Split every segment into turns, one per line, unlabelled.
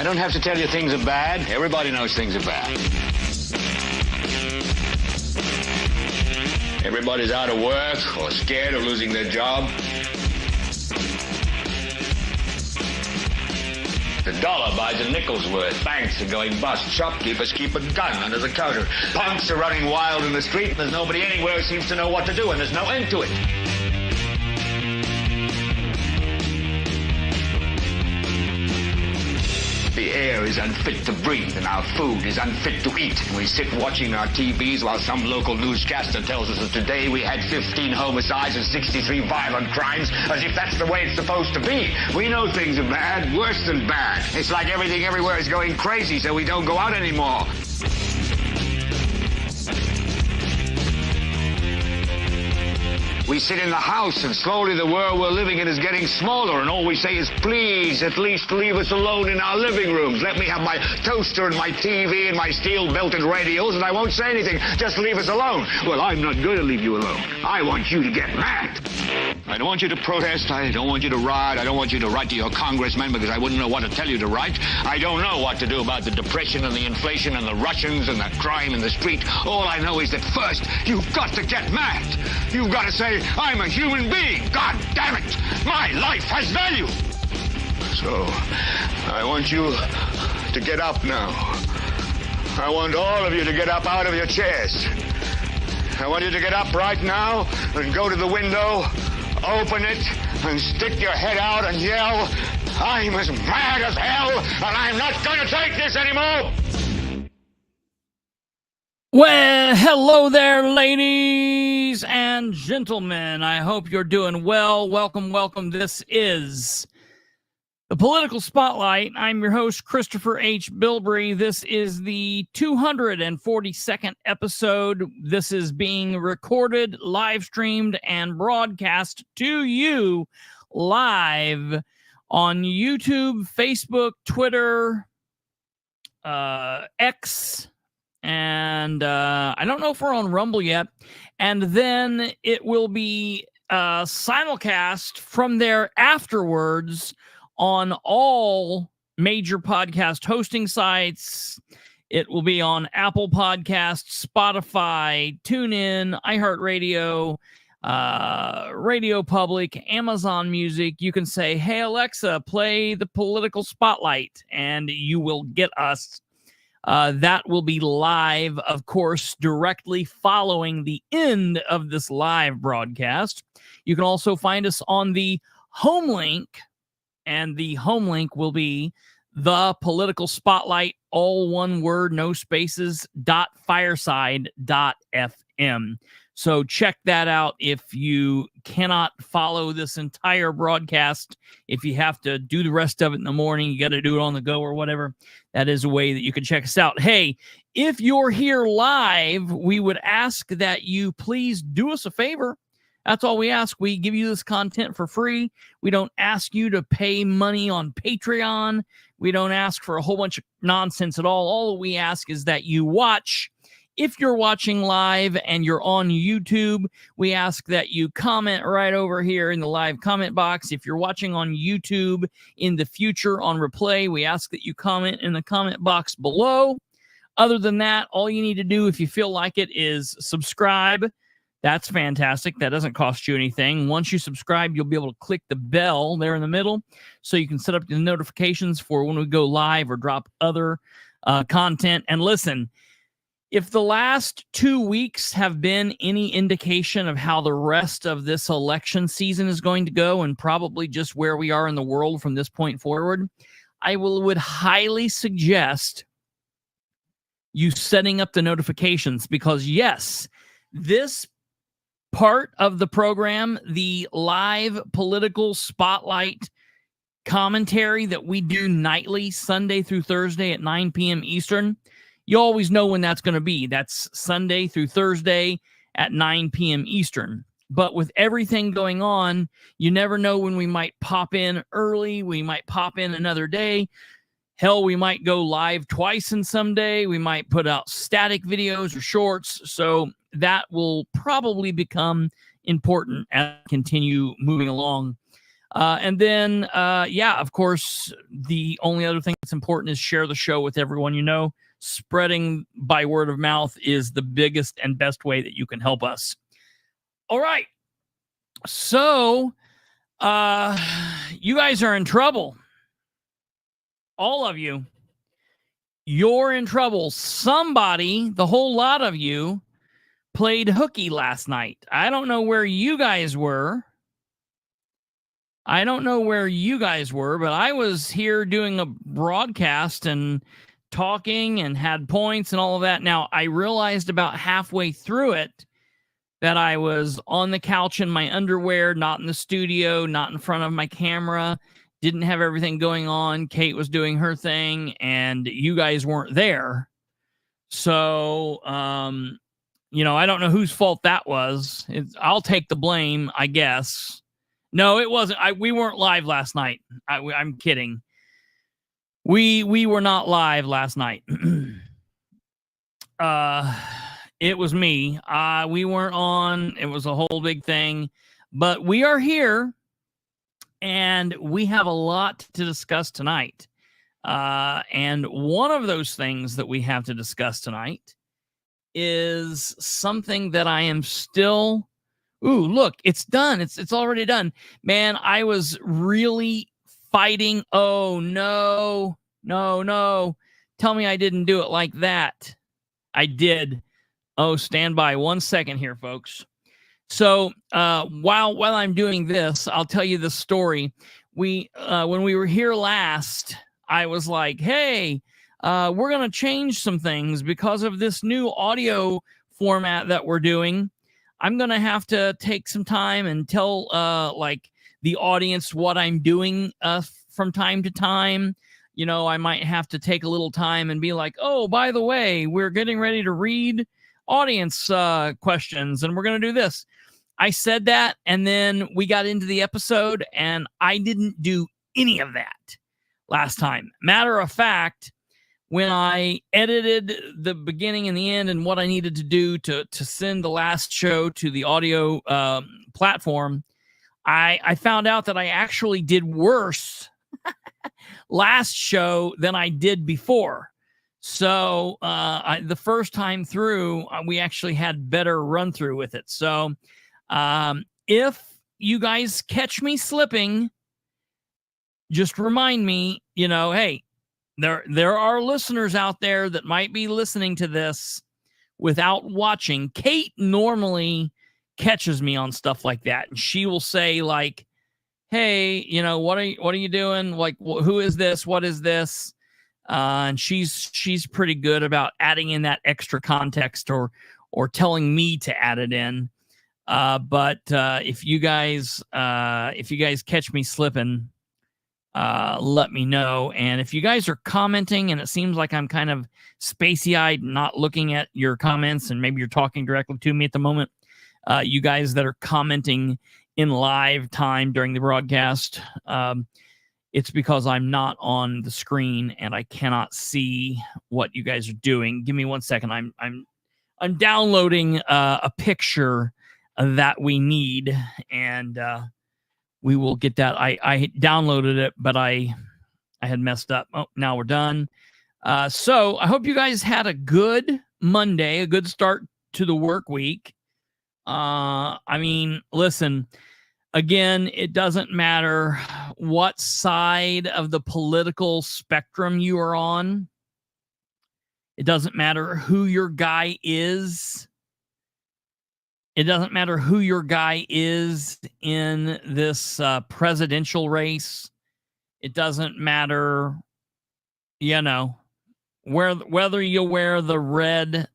I don't have to tell you things are bad. Everybody knows things are bad. Everybody's out of work or scared of losing their job. The dollar buys a nickel's worth. Banks are going bust. Shopkeepers keep a gun under the counter. Punks are running wild in the street, and there's nobody anywhere who seems to know what to do, and there's no end to it. The air is unfit to breathe, and our food is unfit to eat. And we sit watching our TVs while some local newscaster tells us that today we had 15 homicides and 63 violent crimes, as if that's the way it's supposed to be. We know things are bad, worse than bad. It's like everything everywhere is going crazy, so we don't go out anymore. We sit in the house, and slowly the world we're living in is getting smaller, and all we say is, please, at least leave us alone in our living rooms. Let me have my toaster and my TV and my steel-belted radios, and I won't say anything. Just leave us alone. Well, I'm not going to leave you alone. I want you to get mad. I don't want you to protest. I don't want you to riot. I don't want you to write to your congressman because I wouldn't know what to tell you to write. I don't know what to do about the depression and the inflation and the Russians and the crime in the street. All I know is that first, you've got to get mad. You've got to say, I'm a human being. God damn it. My life has value. So, I want you to get up now. I want all of you to get up out of your chairs. I want you to get up right now and go to the window, open it, and stick your head out and yell, I'm as mad as hell, and I'm not going to take this anymore.
Well, hello there, ladies and gentlemen. I hope you're doing well. Welcome. This is the Political Spotlight. I'm your host, Kristopher H. Bilbrey. This is the 242nd episode. This is being recorded, live streamed, and broadcast to you live on YouTube, Facebook, Twitter, X, and I don't know if we're on Rumble yet. And then it will be simulcast from there afterwards on all major podcast hosting sites. It will be on Apple Podcasts, Spotify, TuneIn, iHeartRadio, Radio Public, Amazon Music. You can say, hey, Alexa, play the Political Spotlight, and you will get us. That will be live, of course, directly following the end of this live broadcast. You can also find us on the home link, and the home link will be the Political Spotlight, all one word, no spaces, .fireside.fm. So check that out if you cannot follow this entire broadcast. If you have to do the rest of it in the morning, you got to do it on the go or whatever. That is a way that you can check us out. Hey, if you're here live, we would ask that you please do us a favor. That's all we ask. We give you this content for free. We don't ask you to pay money on Patreon. We don't ask for a whole bunch of nonsense at all. All we ask is that you watch. If you're watching live and you're on YouTube, we ask that you comment right over here in the live comment box. If you're watching on YouTube in the future on replay, we ask that you comment in the comment box below. Other than that, all you need to do, if you feel like it, is subscribe. That's fantastic. That doesn't cost you anything. Once you subscribe, you'll be able to click the bell there in the middle so you can set up the notifications for when we go live or drop other content. And listen, if the last 2 weeks have been any indication of how the rest of this election season is going to go, and probably just where we are in the world from this point forward, I would highly suggest you setting up the notifications, because yes, this part of the program, the live Political Spotlight commentary that we do nightly, Sunday through Thursday at 9 p.m. Eastern, you always know when that's going to be. That's Sunday through Thursday at 9 p.m. Eastern. But with everything going on, you never know when we might pop in early. We might pop in another day. Hell, we might go live twice in some day. We might put out static videos or shorts. So that will probably become important as we continue moving along. And then, yeah, of course, the only other thing that's important is share the show with everyone you know. Spreading by word of mouth is the biggest and best way that you can help us. All right. So, you guys are in trouble. All of you. You're in trouble. Somebody, the whole lot of you, played hooky last night. I don't know where you guys were. But I was here doing a broadcast and talking and had points and all of that. Now, I realized about halfway through it that I was on the couch in my underwear, not in the studio, not in front of my camera, didn't have everything going on. Kate was doing her thing, and you guys weren't there. So, I don't know whose fault that was. I'll take the blame, I guess. No, it wasn't. We weren't live last night. I'm kidding. We were not live last night. It was me. We weren't on. It was a whole big thing. But we are here, and we have a lot to discuss tonight. And one of those things that we have to discuss tonight is something that I am still... Ooh, look, it's done. It's already done. Man, I was really fighting. Oh, no. Tell me I didn't do it like that. I did. Oh, stand by 1 second here, folks. So while I'm doing this, I'll tell you the story. When we were here last, I was like, hey, we're going to change some things because of this new audio format that we're doing. I'm going to have to take some time and tell the audience what I'm doing from time to time. I might have to take a little time and be like, oh, by the way, we're getting ready to read audience questions, and we're going to do this. I said that, and then we got into the episode, and I didn't do any of that last time. Matter of fact, when I edited the beginning and the end and what I needed to do to send the last show to the audio platform, I found out that I actually did worse last show than I did before. So the first time through, we actually had better run through with it. So if you guys catch me slipping, just remind me, hey, there are listeners out there that might be listening to this without watching. Kate normally catches me on stuff like that, and she will say like, hey, what are you doing? Like, who is this? What is this? And she's pretty good about adding in that extra context or telling me to add it in. But if you guys catch me slipping, let me know. And if you guys are commenting and it seems like I'm kind of spacey-eyed, not looking at your comments, and maybe you're talking directly to me at the moment, you guys that are commenting in live time during the broadcast, it's because I'm not on the screen and I cannot see what you guys are doing. Give me 1 second. I'm downloading a picture that we need, and we will get that. I downloaded it, but I had messed up. Oh, now we're done. So I hope you guys had a good Monday, a good start to the work week. Listen, again, it doesn't matter what side of the political spectrum you are on. It doesn't matter who your guy is. It doesn't matter who your guy is in this presidential race. It doesn't matter, whether you wear the red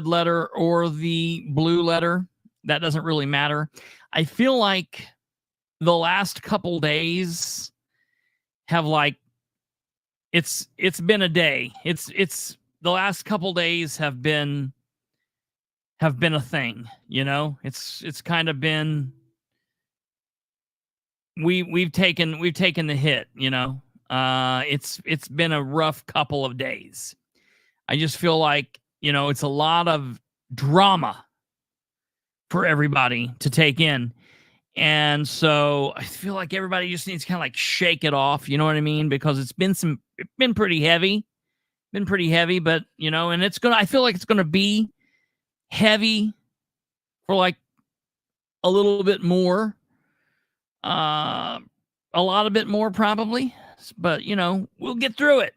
letter or the blue letter. That doesn't really matter. I feel like the last couple days have it's been a day. It's the last couple days have been a thing, It's kind of been we've taken the hit, It's been a rough couple of days. I just feel like, it's a lot of drama for everybody to take in. And so I feel like everybody just needs to kind of like shake it off. You know what I mean? Because it's been pretty heavy, but and I feel like it's going to be heavy for like a little bit more, a lot of bit more probably, but we'll get through it.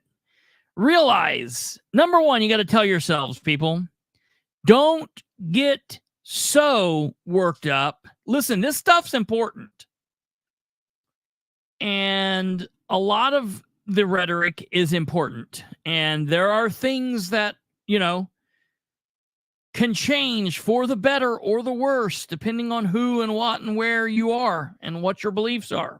Realize, number one, you got to tell yourselves, people, don't get so worked up. Listen, this stuff's important. And a lot of the rhetoric is important. And there are things that, can change for the better or the worse, depending on who and what and where you are and what your beliefs are.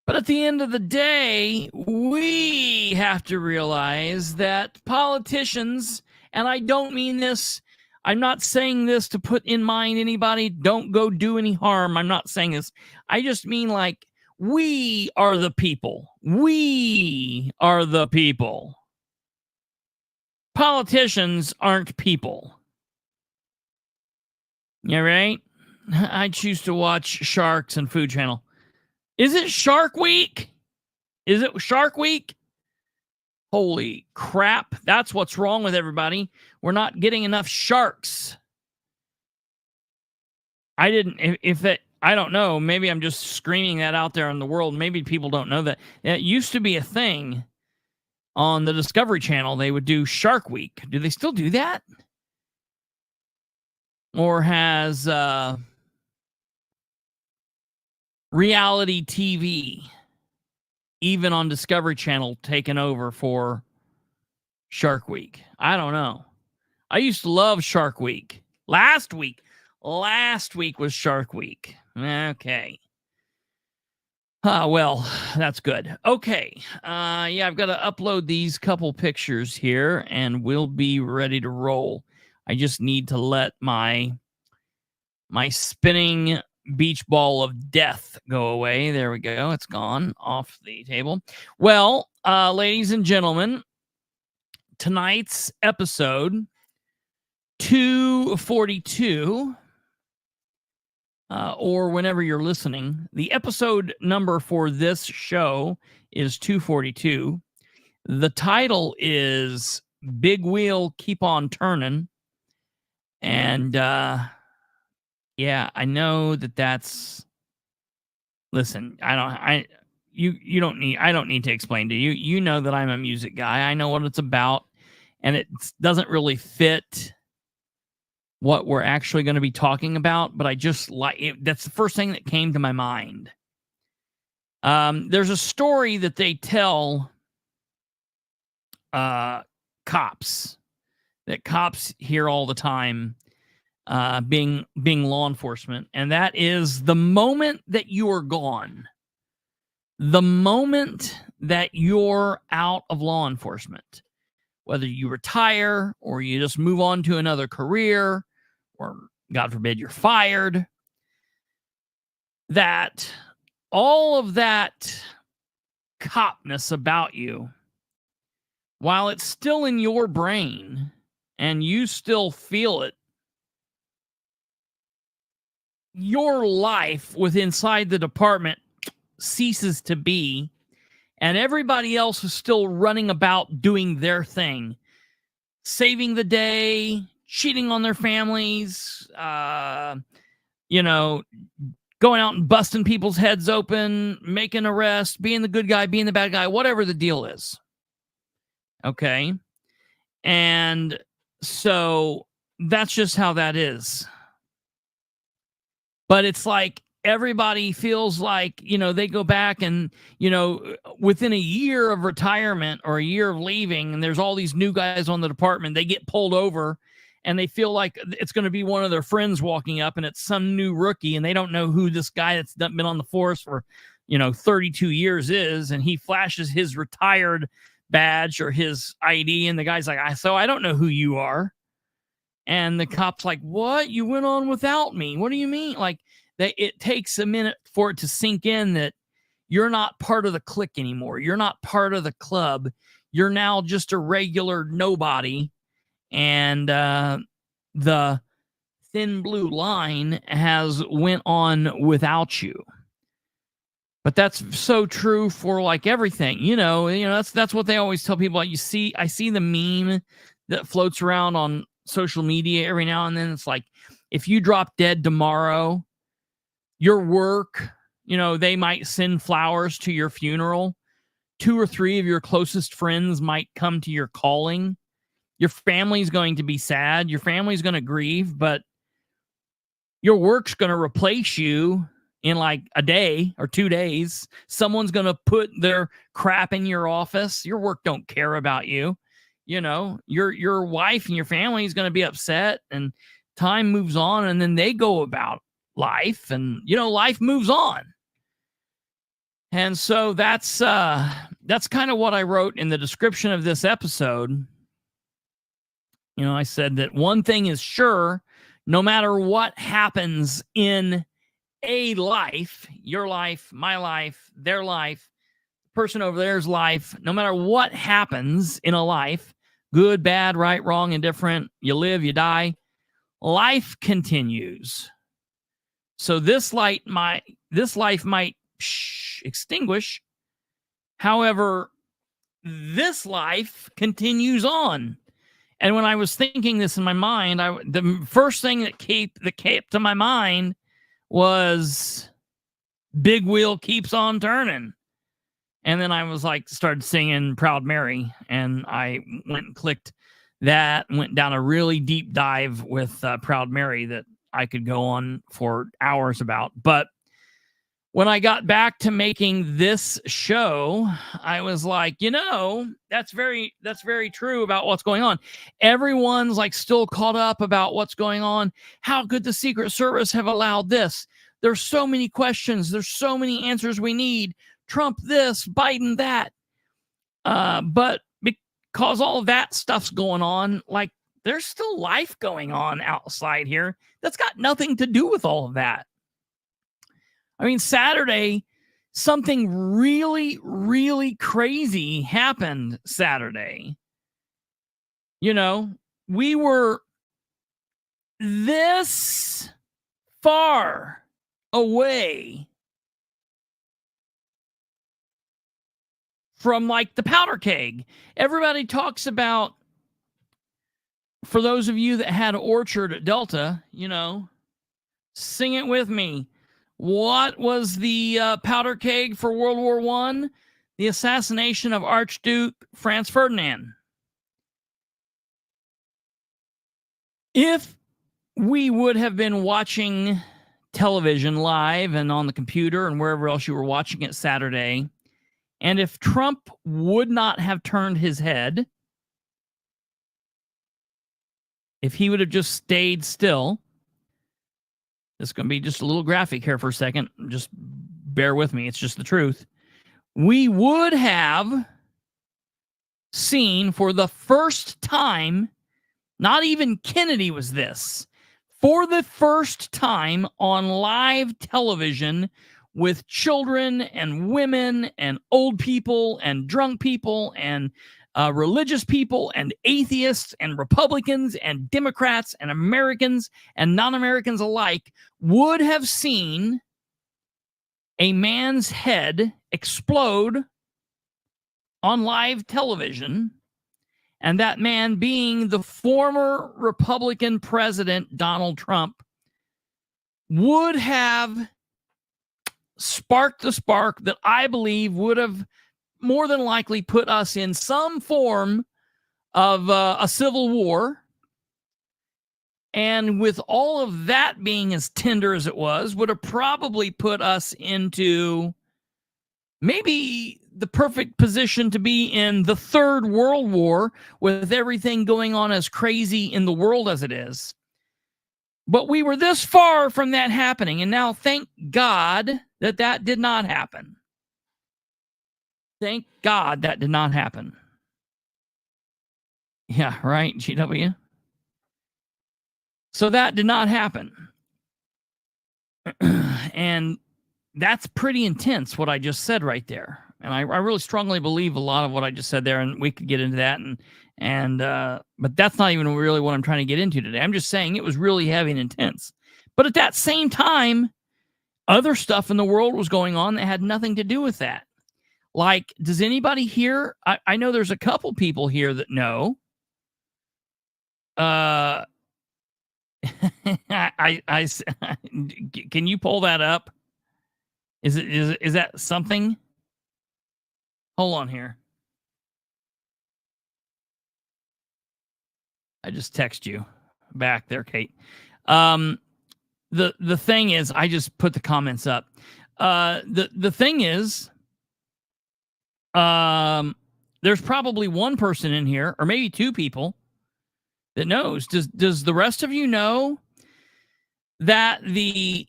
But at the end of the day, we have to realize that politicians, and I don't mean this, I'm not saying this to put in mind anybody, don't go do any harm. I'm not saying this. I just mean like, we are the people. We are the people. Politicians aren't people. Yeah, right? I choose to watch Sharks and Food Channel. Is it Shark Week? Is it Shark Week? Holy crap. That's what's wrong with everybody. We're not getting enough sharks. I don't know. Maybe I'm just screaming that out there in the world. Maybe people don't know that. It used to be a thing on the Discovery Channel. They would do Shark Week. Do they still do that? Or has reality TV, even on Discovery Channel, taken over for Shark Week? I don't know. I used to love Shark Week. Last week was Shark Week. Okay. Well, that's good. Okay. Yeah, I've got to upload these couple pictures here and we'll be ready to roll. I just need to let my spinning beach ball of death go away. There we go. It's gone off the table. Well, ladies and gentlemen, tonight's episode 242, or whenever you're listening, the episode number for this show is 242. The title is Big Wheel Keep On Turning. And yeah, I know that's, listen, I don't need to explain to you. You know that I'm a music guy. I know what it's about, and it doesn't really fit what we're actually going to be talking about, but I just like it. That's the first thing that came to my mind. There's a story that they tell cops hear all the time, being law enforcement, and that is the moment that you are gone, the moment that you're out of law enforcement, whether you retire or you just move on to another career, or God forbid you're fired, that all of that copness about you, while it's still in your brain and you still feel it, your life inside the department ceases to be, and everybody else is still running about doing their thing, saving the day, cheating on their families, going out and busting people's heads open, making arrests, being the good guy, being the bad guy, whatever the deal is. Okay. And so that's just how that is. But it's like everybody feels like, they go back and, within a year of retirement or a year of leaving, and there's all these new guys on the department, they get pulled over and they feel like it's going to be one of their friends walking up and it's some new rookie and they don't know who this guy that's been on the force for, 32 years is. And he flashes his retired badge or his ID and the guy's like, I don't know who you are. And the cop's like, what? You went on without me. What do you mean? Like, it takes a minute for it to sink in that you're not part of the clique anymore. You're not part of the club. You're now just a regular nobody. And the thin blue line has went on without you. But that's so true for like everything, that's what they always tell people. I see the meme that floats around on social media every now and then. It's like, if you drop dead tomorrow, your work, they might send flowers to your funeral. 2 or 3 of your closest friends might come to your calling. Your family's going to be sad. Your family's going to grieve, but your work's going to replace you in like a day or 2 days. Someone's going to put their crap in your office. Your work don't care about you. Your wife and your family is going to be upset, and time moves on, and then they go about life, and life moves on. And so that's kind of what I wrote in the description of this episode. I said that one thing is sure: no matter what happens in a life, your life, my life, their life, the person over there's life, no matter what happens in a life, good, bad, right, wrong, indifferent, you live, you die, life continues. So this life might extinguish. However, this life continues on. And when I was thinking this in my mind, the first thing that came to my mind was Big Wheel Keeps on Turning. And then I was like, started singing Proud Mary, and I went and clicked that, went down a really deep dive with Proud Mary that I could go on for hours about. But when I got back to making this show, I was like, that's very true about what's going on. Everyone's like still caught up about what's going on. How could the Secret Service have allowed this? There's so many questions. There's so many answers we need. Trump this, Biden that. But because all of that stuff's going on, like there's still life going on outside here that's got nothing to do with all of that. I mean, Saturday, something really, really crazy happened Saturday. We were this far away from like the powder keg. Everybody talks about, for those of you that had an orchard at Delta, sing it with me. What was the powder keg for World War I? The assassination of Archduke Franz Ferdinand. If we would have been watching television live and on the computer and wherever else you were watching it Saturday, and if Trump would not have turned his head, if he would have just stayed still, it's going to be just a little graphic here for a second. Just bear with me. It's just the truth. We would have seen for the first time, not even Kennedy was this, for the first time on live television with children and women and old people and drunk people and religious people and atheists and Republicans and Democrats and Americans and non-Americans alike would have seen a man's head explode on live television, and that man being the former Republican president Donald Trump would have sparked the spark that I believe would have more than likely put us in some form of a civil war. And with all of that being as tender as it was, would have probably put us into maybe the perfect position to be in the Third World War, with everything going on as crazy in the world as it is. But we were this far from that happening, and now thank God that that did not happen. Thank God that did not happen. Yeah, right, GW? So that did not happen. And that's pretty intense, what I just said right there. And I really strongly believe a lot of what I just said there, and we could get into that And but that's not even really what I'm trying to get into today. I'm just saying it was really heavy and intense. But at that same time, other stuff in the world was going on that had nothing to do with that. Like, does anybody here? I know there's a couple people here that know. Can you pull that up? Is that something? Hold on here. I just text you back there, Kate. The thing is, I just put the comments up. The thing is, there's probably one person in here, or maybe two people, that knows. Does the rest of you know that the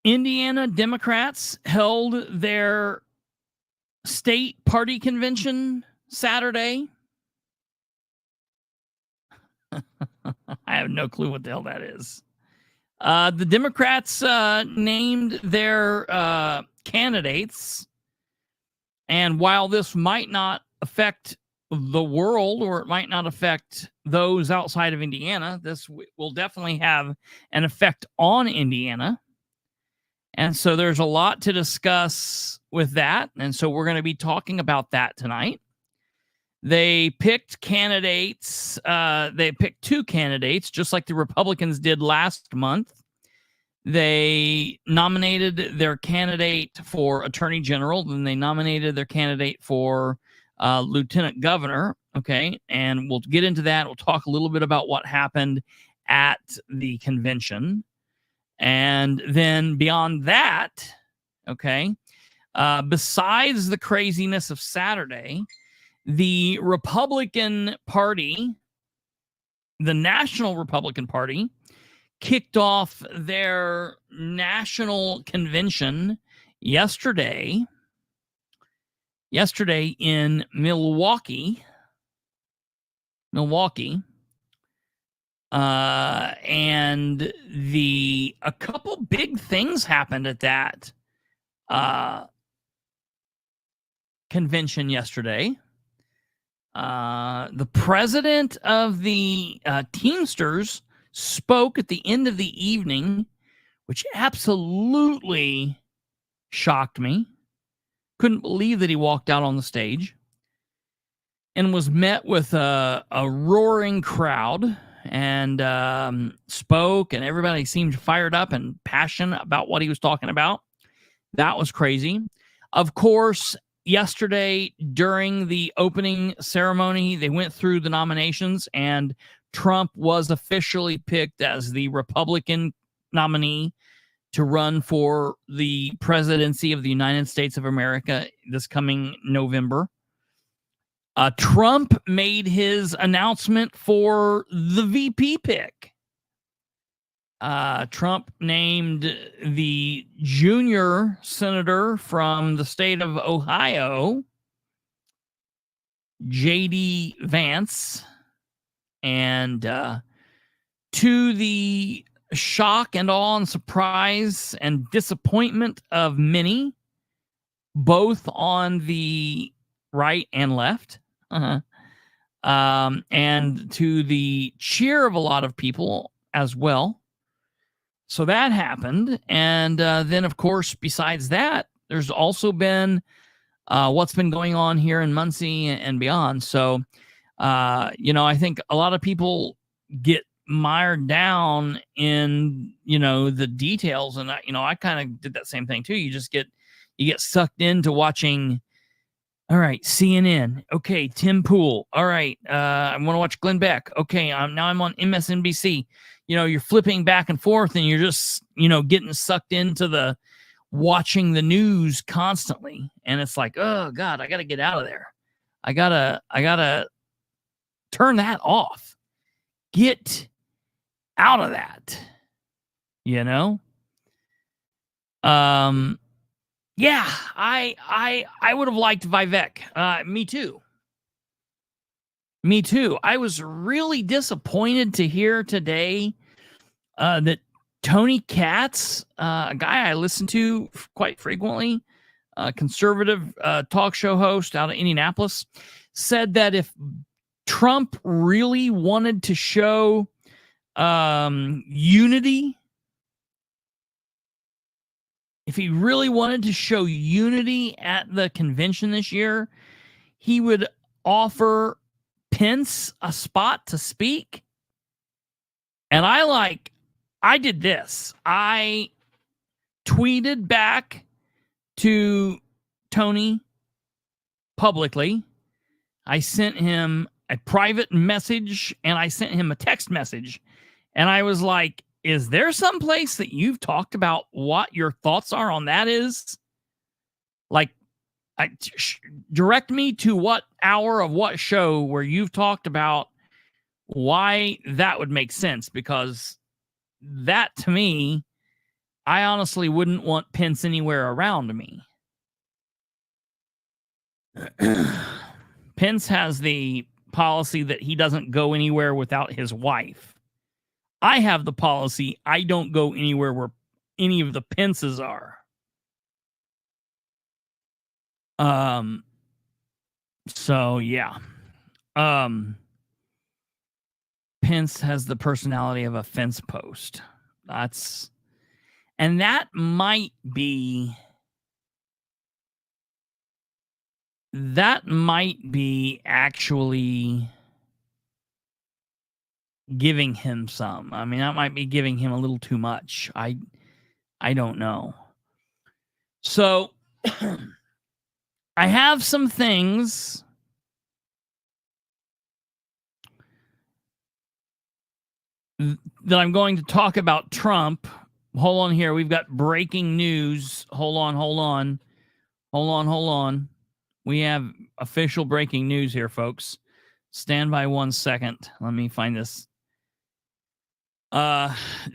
Indiana Democrats held their state party convention Saturday? I have no clue what the hell that is. The Democrats named their candidates, and while this might not affect the world, or it might not affect those outside of Indiana, this will definitely have an effect on Indiana. And so there's a lot to discuss with that. And so we're going to be talking about that tonight. They picked candidates. They picked two candidates, just like the Republicans did last month. They nominated their candidate for Attorney General, then they nominated their candidate for Lieutenant Governor. Okay, and we'll get into that. We'll talk a little bit about what happened at the convention. And then beyond that, okay, besides the craziness of Saturday, the Republican Party, the National Republican Party, kicked off their national convention yesterday in Milwaukee. And a couple big things happened at that convention yesterday. The president of the Teamsters spoke at the end of the evening, which absolutely shocked me. Couldn't believe that he walked out on the stage and was met with a roaring crowd, and spoke, and everybody seemed fired up and passionate about what he was talking about. That was crazy. Of course, yesterday during the opening ceremony, they went through the nominations, and Trump was officially picked as the Republican nominee to run for the presidency of the United States of America this coming November. Trump made his announcement for the VP pick. Trump named the junior senator from the state of Ohio, J.D. Vance, and to the shock and awe and surprise and disappointment of many, both on the right and left, and to the cheer of a lot of people as well. So that happened. And then, of course, besides that, there's also been what's been going on here in Muncie and beyond. So, I think a lot of people get mired down in, the details. And, I kind of did that same thing too. You get sucked into watching. All right, CNN. Okay, Tim Pool. All right, I want to watch Glenn Beck. Okay, now I'm on MSNBC. You're flipping back and forth, and you're just, getting sucked into the watching the news constantly. And it's like, oh God, I got to get out of there. I gotta turn that off. Get out of that. Yeah, I would have liked Vivek. Me too. I was really disappointed to hear today that Tony Katz, a guy I listen to quite frequently, a conservative talk show host out of Indianapolis, said that if Trump really wanted to show unity, if he really wanted to show unity at the convention this year, he would offer Pence a spot to speak. And I did this. I tweeted back to Tony publicly. I sent him a private message and I sent him a text message. And I was like, is there some place that you've talked about what your thoughts are on that is? Like, direct me to what hour of what show where you've talked about why that would make sense, because that to me, I honestly wouldn't want Pence anywhere around me. Pence has the policy that he doesn't go anywhere without his wife. I have the policy I don't go anywhere where any of the Pences are. So yeah. Pence has the personality of a fence post. That might be actually giving him some. I mean, that might be giving him a little too much. I don't know. So I have some things that I'm going to talk about Trump. Hold on here. We've got breaking news. Hold on. We have official breaking news here, folks. Stand by 1 second. Let me find this.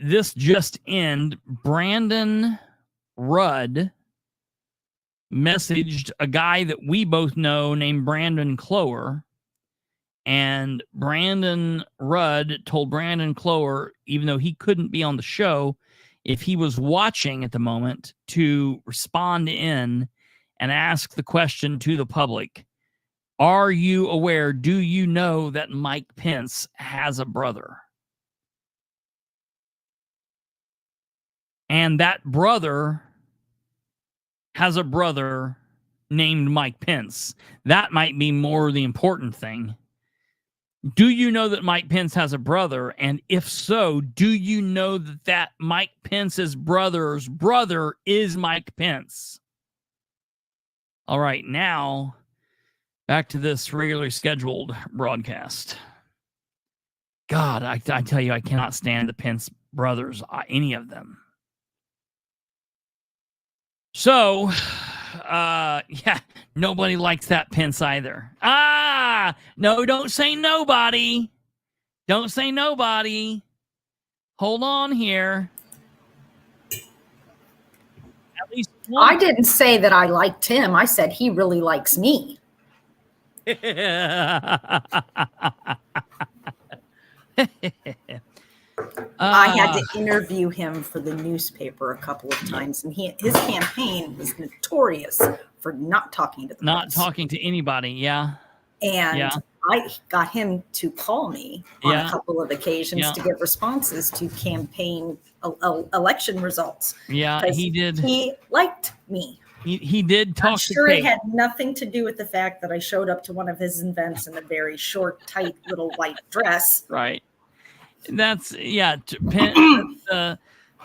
This just in. Brandon Rudd messaged a guy that we both know named Brandon Clower. And Brandon Rudd told Brandon Clower, even though he couldn't be on the show, if he was watching at the moment, to respond in and ask the question to the public. Are you aware, do you know that Mike Pence has a brother? And that brother has a brother named Mike Pence. That might be more the important thing. Do you know that Mike Pence has a brother? And if so, do you know that Mike Pence's brother's brother is Mike Pence? All right, now back to this regularly scheduled broadcast. God, I tell you, I cannot stand the Pence brothers, any of them. So, yeah, nobody likes that Pence either. No, don't say nobody. Don't say nobody. Hold on here. At least one.
I didn't say that I liked him. I said he really likes me. I had to interview him for the newspaper a couple of times, and his campaign was notorious for not talking to the press.
Talking to anybody, yeah.
And I got him to call me on a couple of occasions to get responses to campaign election results.
Yeah, he did.
He liked me.
He did talk.
I'm sure it had nothing to do with the fact that I showed up to one of his events in a very short, tight little white dress.
Right. That's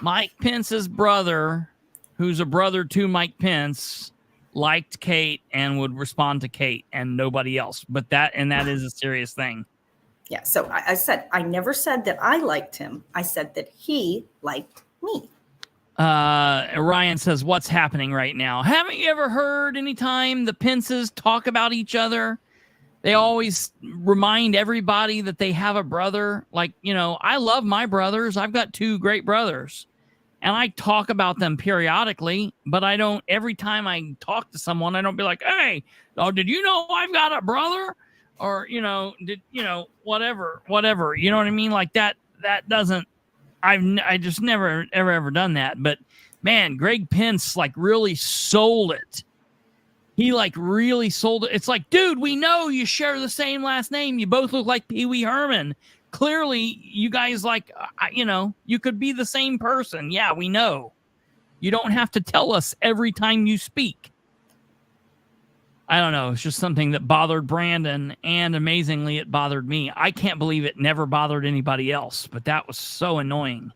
Mike Pence's brother, who's a brother to Mike Pence, liked Kate and would respond to Kate and nobody else. But that is a serious thing.
Yeah. So I said, I never said that I liked him. I said that he liked me.
Ryan says, what's happening right now? Haven't you ever heard anytime the Pences talk about each other? They always remind everybody that they have a brother. Like, I love my brothers. I've got 2 great brothers. And I talk about them periodically, but I don't, every time I talk to someone, I don't be like, hey, did you know I've got a brother? Or, whatever. You know what I mean? Like that doesn't, I just never, ever done that. But man, Greg Pence really sold it He like really sold it. It's like, dude, we know you share the same last name. You both look like Pee Wee Herman. Clearly, you guys like, you could be the same person. Yeah, we know. You don't have to tell us every time you speak. I don't know. It's just something that bothered Brandon, and amazingly, it bothered me. I can't believe it never bothered anybody else, but that was so annoying.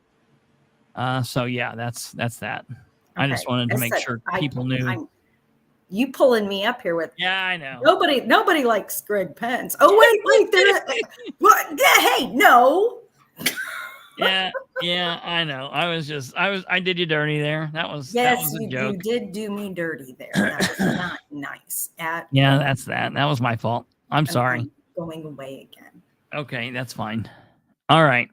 So yeah, that's that. Okay. I just wanted to make sure people knew.
You pulling me up here with?
Yeah, I know.
Nobody likes Greg Pence. Oh wait, what? Hey, no.
Yeah, I know. I did you dirty there. That was
yes,
that was a joke.
You did do me dirty there. That was not nice.
That's that. That was my fault. I'm sorry.
I'm going away again.
Okay, that's fine. All right.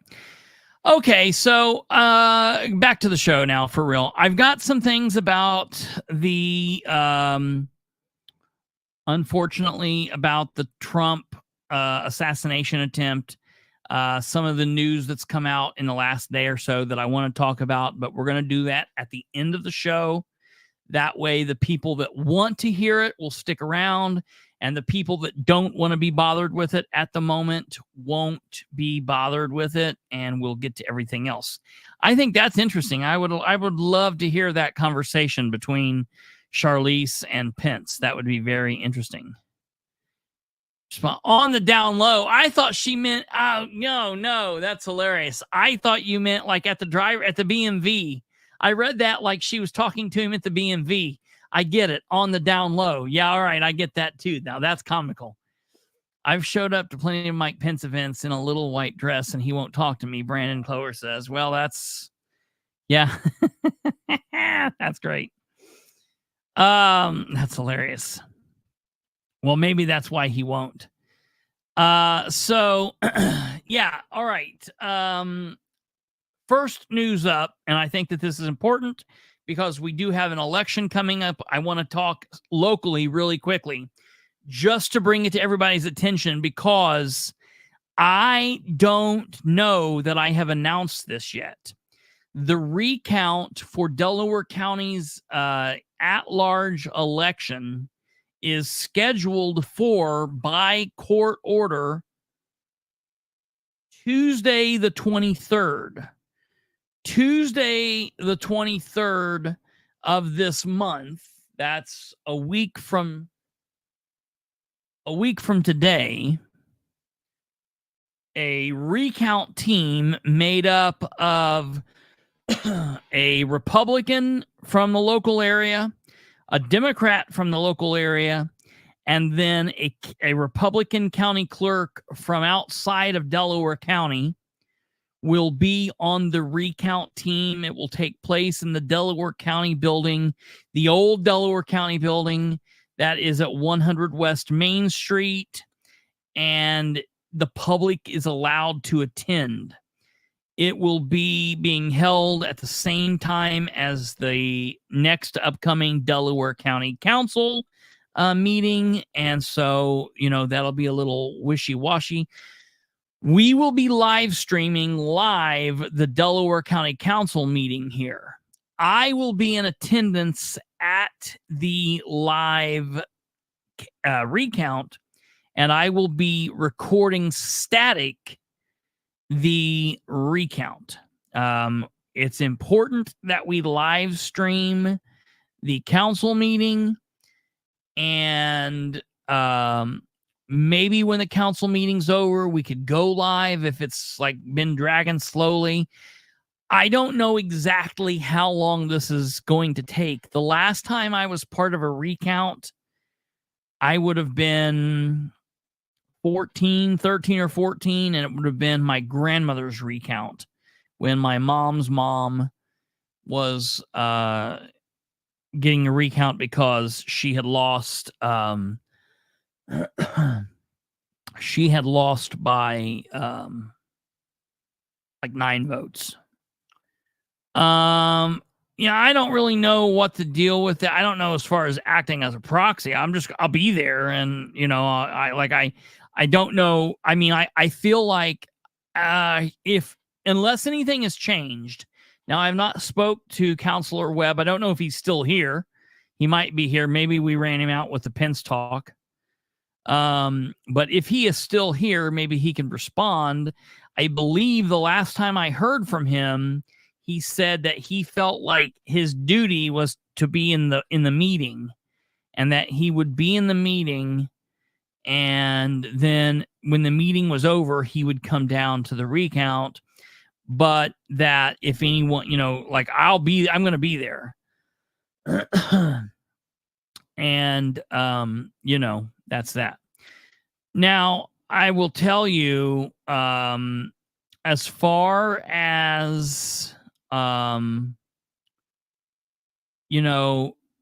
Okay, so back to the show now, for real. I've got some things about the, unfortunately, about the Trump assassination attempt, some of the news that's come out in the last day or so that I want to talk about, but we're going to do that at the end of the show. That way, the people that want to hear it will stick around, and the people that don't want to be bothered with it at the moment won't be bothered with it, and we'll get to everything else. I think that's interesting. I would love to hear that conversation between Charlize and Pence. That would be very interesting. On the down low, I thought she meant, no, that's hilarious. I thought you meant like at the BMV. I read that like she was talking to him at the BMV. I get it. On the down low. Yeah, all right. I get that too. Now that's comical. I've showed up to plenty of Mike Pence events in a little white dress and he won't talk to me, Brandon Clover says. Well, that's that's great. That's hilarious. Well, maybe that's why he won't. So yeah, all right. First news up, and I think that this is important because we do have an election coming up. I want to talk locally really quickly just to bring it to everybody's attention because I don't know that I have announced this yet. The recount for Delaware County's at-large election is scheduled for, by court order, Tuesday the 23rd. Tuesday the 23rd of this month. That's a week from today. A recount team made up of a Republican from the local area, a Democrat from the local area, and then a Republican county clerk from outside of Delaware County will be on the recount team. It will take place in the Delaware County building, the old Delaware County building that is at 100 West Main Street, and the public is allowed to attend. It will be being held at the same time as the next upcoming Delaware County Council meeting, and so, that'll be a little wishy-washy. We will be live streaming the Delaware County Council meeting here. I will be in attendance at the live recount, and I will be recording static the recount. It's important that we live stream the council meeting, and maybe when the council meeting's over, we could go live if it's like been dragging slowly. I don't know exactly how long this is going to take. The last time I was part of a recount, I would have been 13 or 14, and it would have been my grandmother's recount when my mom's mom was getting a recount because she had lost by like 9 votes. I don't really know what to deal with that. I don't know as far as acting as a proxy. I'll be there, and I don't know. I mean, I feel like unless anything has changed. Now, I've not spoke to Counselor Webb. I don't know if he's still here. He might be here. Maybe we ran him out with the Pence talk. But if he is still here, maybe he can respond. I believe the last time I heard from him, he said that he felt like his duty was to be in the meeting, and that he would be in the meeting, and then when the meeting was over, he would come down to the recount. But that if anyone, like I'm going to be there. And, that's that. Now, I will tell you, as far as,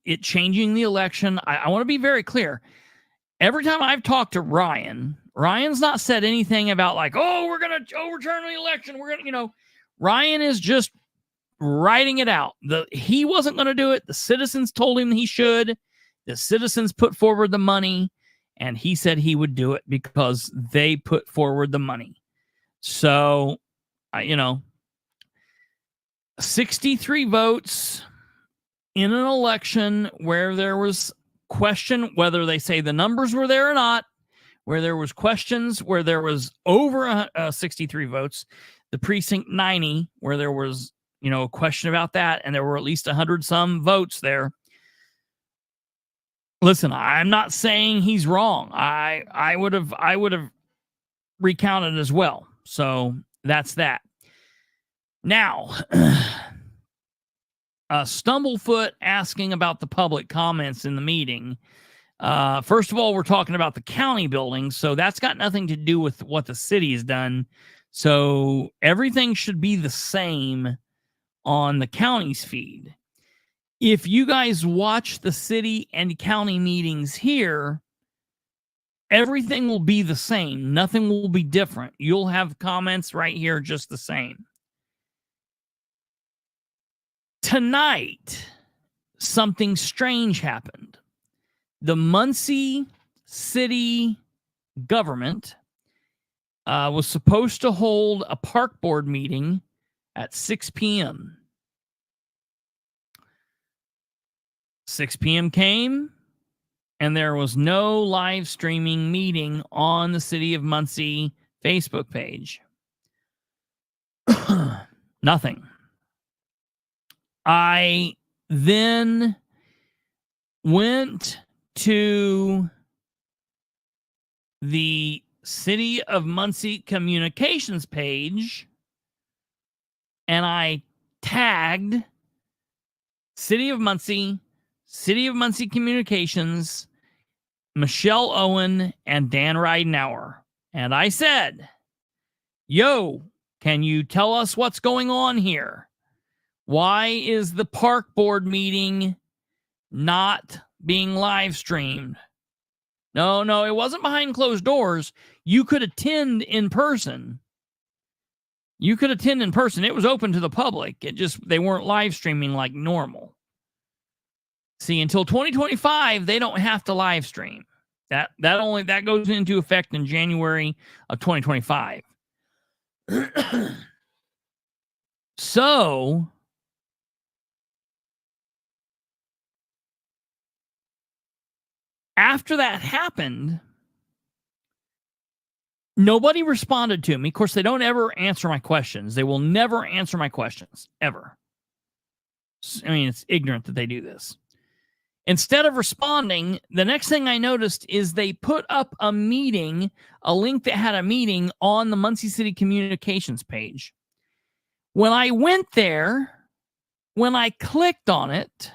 it changing the election, I want to be very clear. Every time I've talked to Ryan's not said anything about like, oh, we're going to overturn the election. We're going to, Ryan is just writing it out. He wasn't going to do it. The citizens told him he should. The citizens put forward the money, and he said he would do it because they put forward the money. So, 63 votes in an election where there was question whether they say the numbers were there or not, where there was questions, where there was over 63 votes, the precinct 90, where there was, a question about that, and there were at least 100 some votes there. Listen, I'm not saying he's wrong. I would have recounted as well. So that's that. Now, Stumblefoot asking about the public comments in the meeting. First of all, we're talking about the county building, so that's got nothing to do with what the city has done. So everything should be the same on the county's feed. If you guys watch the city and county meetings here, everything will be the same. Nothing will be different. You'll have comments right here just the same. Tonight, something strange happened. The Muncie city government was supposed to hold a park board meeting at 6 p.m. 6 p.m. came, and there was no live streaming meeting on the City of Muncie Facebook page. Nothing. I then went to the City of Muncie communications page, and I tagged City of Muncie Communications, Michelle Owen, and Dan Ridenauer. And I said, yo, can you tell us what's going on here? Why is the park board meeting not being live streamed? No, it wasn't behind closed doors. You could attend in person. It was open to the public. They weren't live streaming like normal. See, until 2025, they don't have to live stream. That goes into effect in January of 2025. So, after that happened, nobody responded to me. Of course, they don't ever answer my questions. They will never answer my questions, ever. I mean, it's ignorant that they do this. Instead of responding, the next thing I noticed is they put up a link that had a meeting on the Muncie City Communications page. When I went there, when I clicked on it,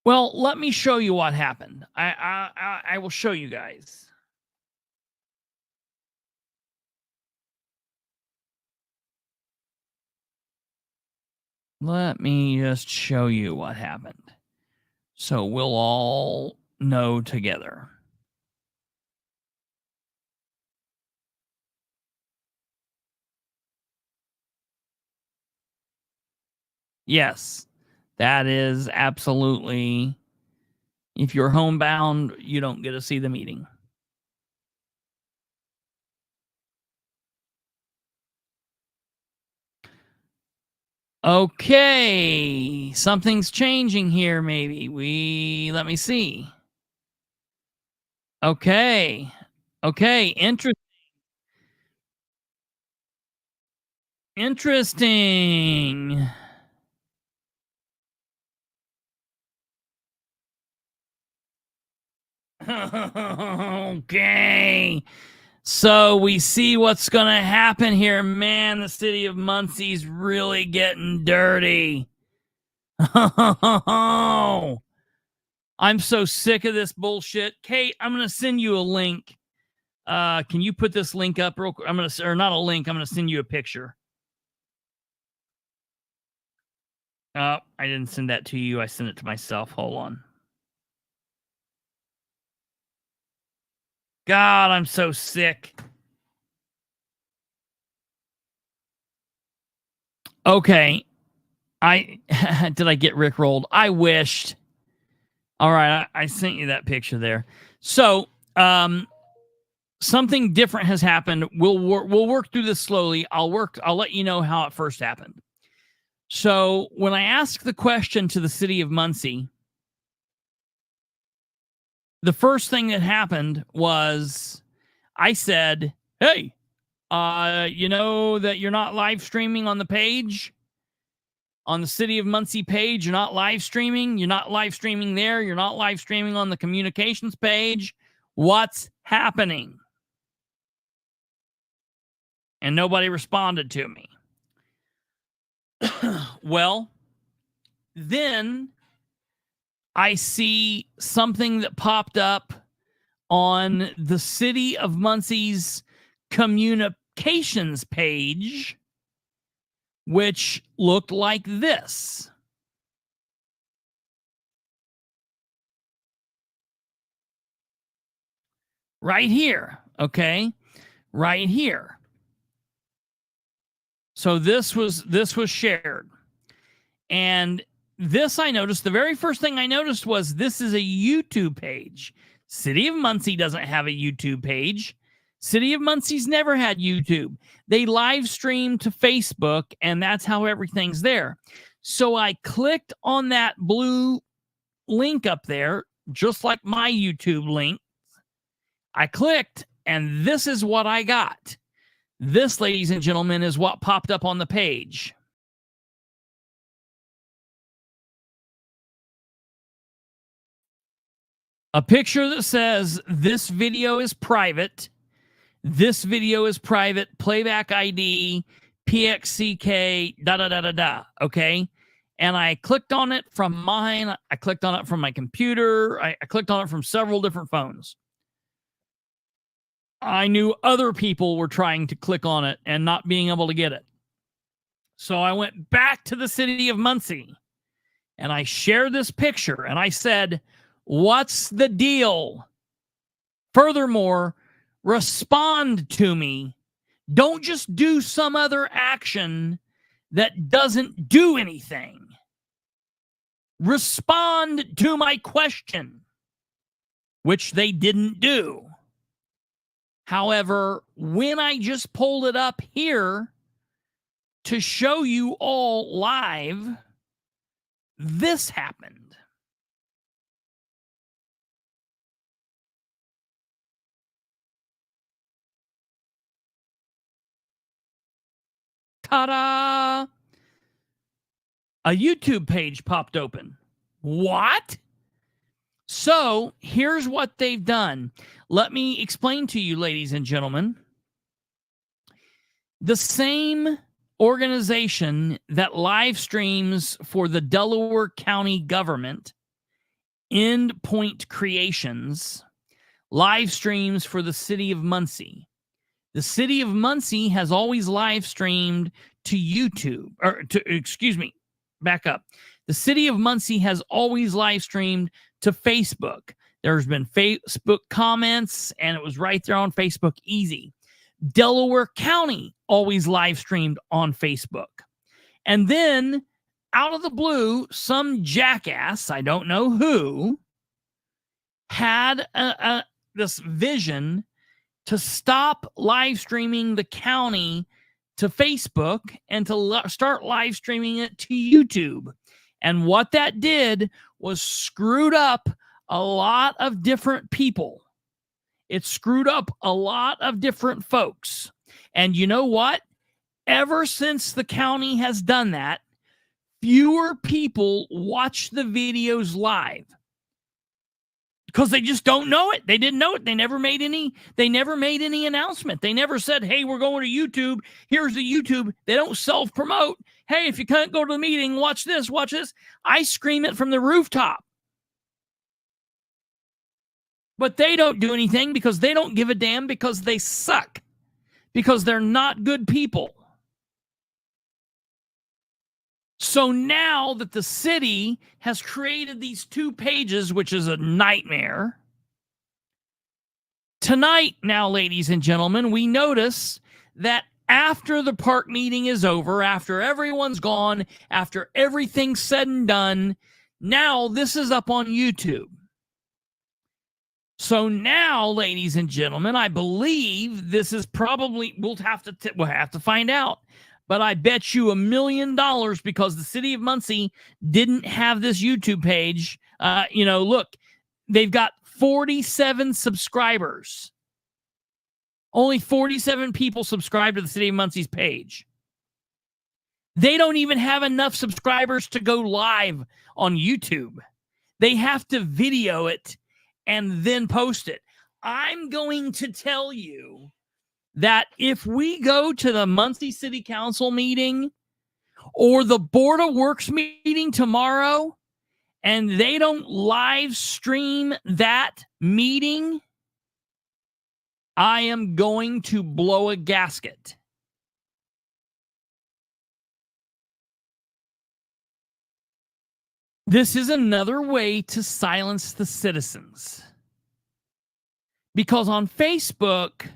well, let me show you what happened. I will show you guys. Let me just show you what happened, so we'll all know together. Yes, that is absolutely. If you're homebound, you don't get to see the meeting. Okay, something's changing here. Maybe let me see. Okay, interesting. Okay. So we see what's going to happen here. Man, the city of Muncie's really getting dirty. I'm so sick of this bullshit. Kate, I'm going to send you a link. Can you put this link up real quick? I'm going to, or not a link. I'm going to send you a picture. I didn't send that to you. I sent it to myself. Hold on. God, I'm so sick. Okay. Did I get rickrolled? I wished. All right, I sent you that picture there. So, something different has happened. We'll work through this slowly. I'll let you know how it first happened. So, when I asked the question to the city of Muncie, the first thing that happened was I said, "Hey, you know that you're not live streaming on the page?" On the City of Muncie page, you're not live streaming. You're not live streaming there. You're not live streaming on the communications page. What's happening? And nobody responded to me. Well, then I see something that popped up on the City of Muncie's communications page, which looked like this. Right here, okay? Right here. So this was shared. And this I noticed, the very first thing I noticed was this is a YouTube page. City of Muncie doesn't have a YouTube page. City of Muncie's never had YouTube. They live stream to Facebook, and that's how everything's there. So I clicked on that blue link up there, just like my YouTube link. I clicked, and this is what I got. This, ladies and gentlemen, is what popped up on the page. A picture that says, "This video is private. This video is private. Playback ID, PXCK, da. Okay? And I clicked on it from mine. I clicked on it from my computer. I clicked on it from several different phones. I knew other people were trying to click on it and not being able to get it. So I went back to the City of Muncie and I shared this picture and I said, "What's the deal? Furthermore, respond to me. Don't just do some other action that doesn't do anything. Respond to my question," which they didn't do. However, when I just pulled it up here to show you all live, this happened. Ta-da! A YouTube page popped open. What? So here's what they've done. Let me explain to you, ladies and gentlemen. The same organization that live streams for the Delaware County government, Endpoint Creations, live streams for the City of Muncie. The City of Muncie has always live streamed to YouTube, back up. The City of Muncie has always live streamed to Facebook. There's been Facebook comments, and it was right there on Facebook, easy. Delaware County always live streamed on Facebook. And then, out of the blue, some jackass, I don't know who, had this vision to stop live streaming the county to Facebook and to start live streaming it to YouTube. And what that did was screwed up a lot of different people. It screwed up a lot of different folks. And you know what? Ever since the county has done that, fewer people watch the videos live because they just don't know it. They didn't know it. They never made any announcement. They never said, hey, we're going to YouTube. Here's the YouTube. They don't self-promote. Hey, if you can't go to the meeting, watch this, watch this. I scream it from the rooftop. But they don't do anything because they don't give a damn, because they suck, because they're not good people. So now that the city has created these 2 pages, which is a nightmare, tonight now, ladies and gentlemen, we notice that after the park meeting is over, after everyone's gone, after everything's said and done, now this is up on YouTube. So now, ladies and gentlemen, I believe this is probably, we'll have to find out. But I bet you $1 million, because the city of Muncie didn't have this YouTube page. Look, they've got 47 subscribers. Only 47 people subscribe to the city of Muncie's page. They don't even have enough subscribers to go live on YouTube. They have to video it and then post it. I'm going to tell you that if we go to the Muncie City Council meeting or the Board of Works meeting tomorrow and they don't live stream that meeting, I am going to blow a gasket. This is another way to silence the citizens. Because on Facebook,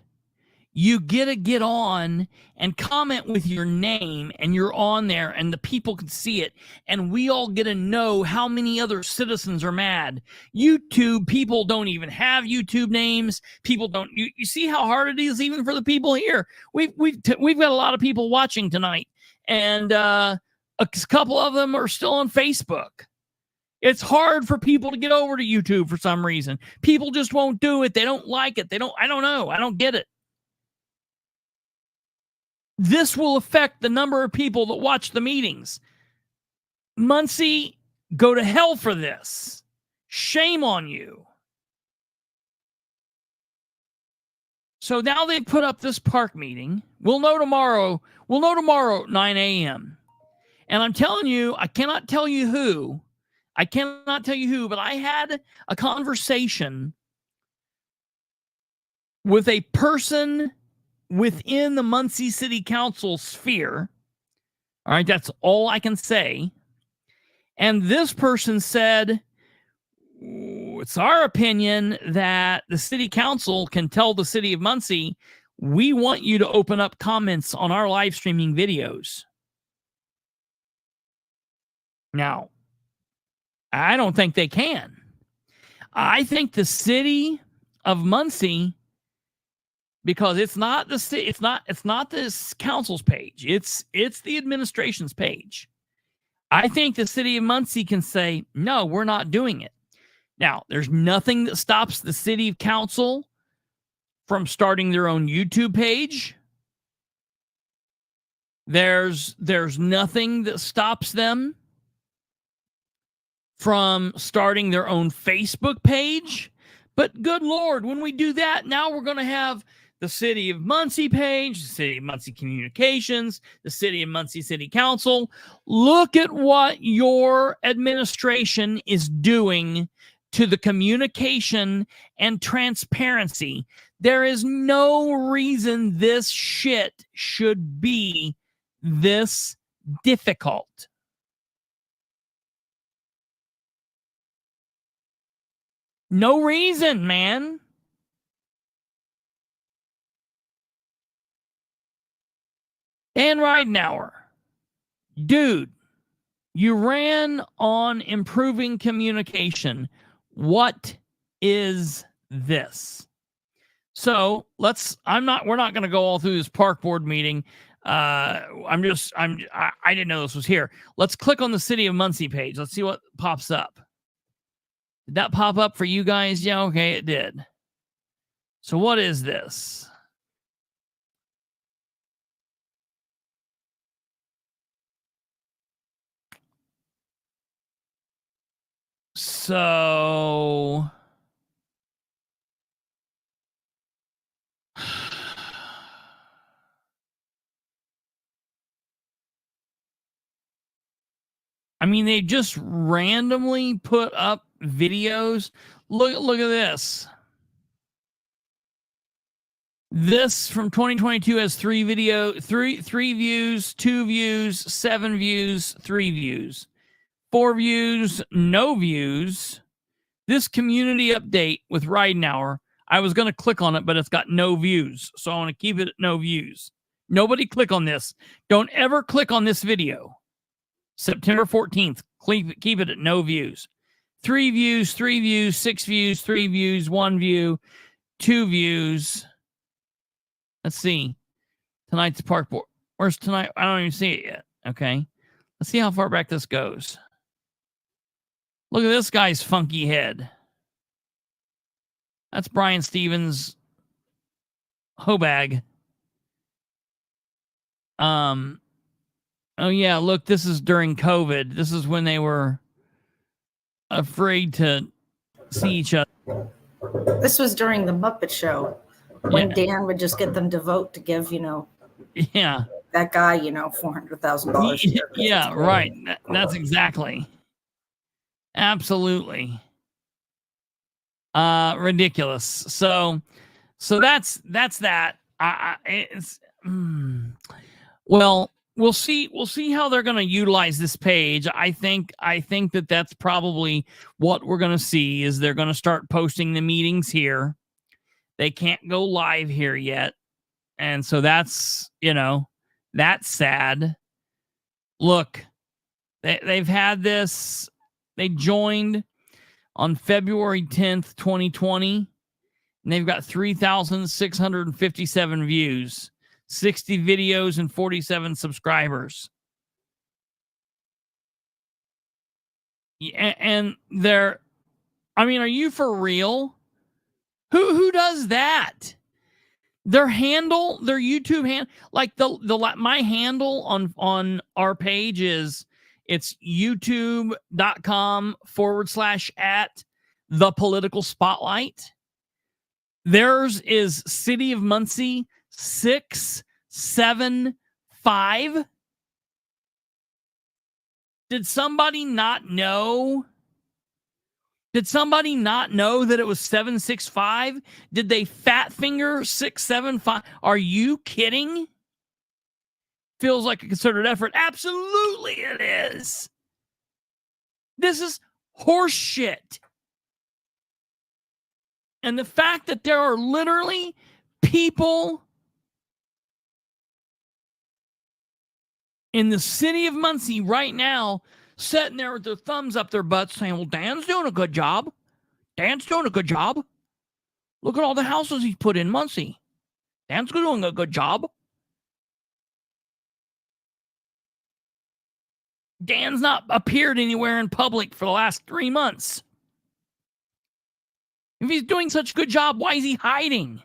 you get on and comment with your name, and you're on there, and the people can see it, and we all get to know how many other citizens are mad. YouTube, people don't even have YouTube names. People don't. You see how hard it is even for the people here. We've got a lot of people watching tonight, and a couple of them are still on Facebook. It's hard for people to get over to YouTube for some reason. People just won't do it. They don't like it. I don't know. I don't get it. This will affect the number of people that watch the meetings. Muncie, go to hell for this. Shame on you. So now they put up this park meeting. We'll know tomorrow at 9 a.m. And I'm telling you, I cannot tell you who, but I had a conversation with a person within the Muncie City Council sphere. All right, that's all I can say. And this person said, it's our opinion that the city council can tell the city of Muncie, we want you to open up comments on our live streaming videos. Now, I don't think they can. I think the city of Muncie, because it's not this council's page. It's the administration's page. I think the city of Muncie can say, no, we're not doing it. Now, there's nothing that stops the city council from starting their own YouTube page. There's nothing that stops them from starting their own Facebook page. But good Lord, when we do that, now we're going to have the City of Muncie page, the City of Muncie Communications, the City of Muncie City Council. Look at what your administration is doing to the communication and transparency. There is no reason this shit should be this difficult. No reason, man. Dan Ridenauer, dude, you ran on improving communication. What is this? So we're not going to go all through this park board meeting. I didn't know this was here. Let's click on the City of Muncie page. Let's see what pops up. Did that pop up for you guys? Yeah, okay, it did. So what is this? So I mean, they just randomly put up videos. Look at this. This from 2022 has three views, 2 views, 7 views, 3 views, 4 views, no views. This community update with Ridenhour, I was going to click on it, but it's got no views. So I want to keep it at no views. Nobody click on this. Don't ever click on this video. September 14th, keep it at no views. 3 views, 3 views, 6 views, 3 views, 1 view, 2 views. Let's see. Tonight's park board. Where's tonight? I don't even see it yet. Okay. Let's see how far back this goes. Look at this guy's funky head. That's Brian Stevens' Hobag. Oh yeah, look, this is during COVID. This is when they were afraid to see each other.
This was during the Muppet Show when Dan would just get them to vote to give, that guy, $400,000.
Yeah, right. That's exactly. Absolutely. Ridiculous. So that's that. Well, we'll see how they're going to utilize this page. I think that that's probably what we're going to see is they're going to start posting the meetings here. They can't go live here yet. And so that's, that's sad. Look, they've had this. They joined on February 10th, 2020, and they've got 3,657 views, 60 videos, and 47 subscribers. And are you for real? Who does that? Their handle, their YouTube handle, like my handle on our page is it's youtube.com/@thepoliticalspotlight. Theirs is City of Muncie 675. Did somebody not know? Did somebody not know that it was 765? Did they fat finger 675? Are you kidding? Feels like a concerted effort. Absolutely it is. This is horse shit. And the fact that there are literally people in the city of Muncie right now sitting there with their thumbs up their butts saying, well, Dan's doing a good job. Dan's doing a good job. Look at all the houses he's put in Muncie. Dan's doing a good job. Dan's not appeared anywhere in public for the last 3 months. If he's doing such a good job, why is he hiding?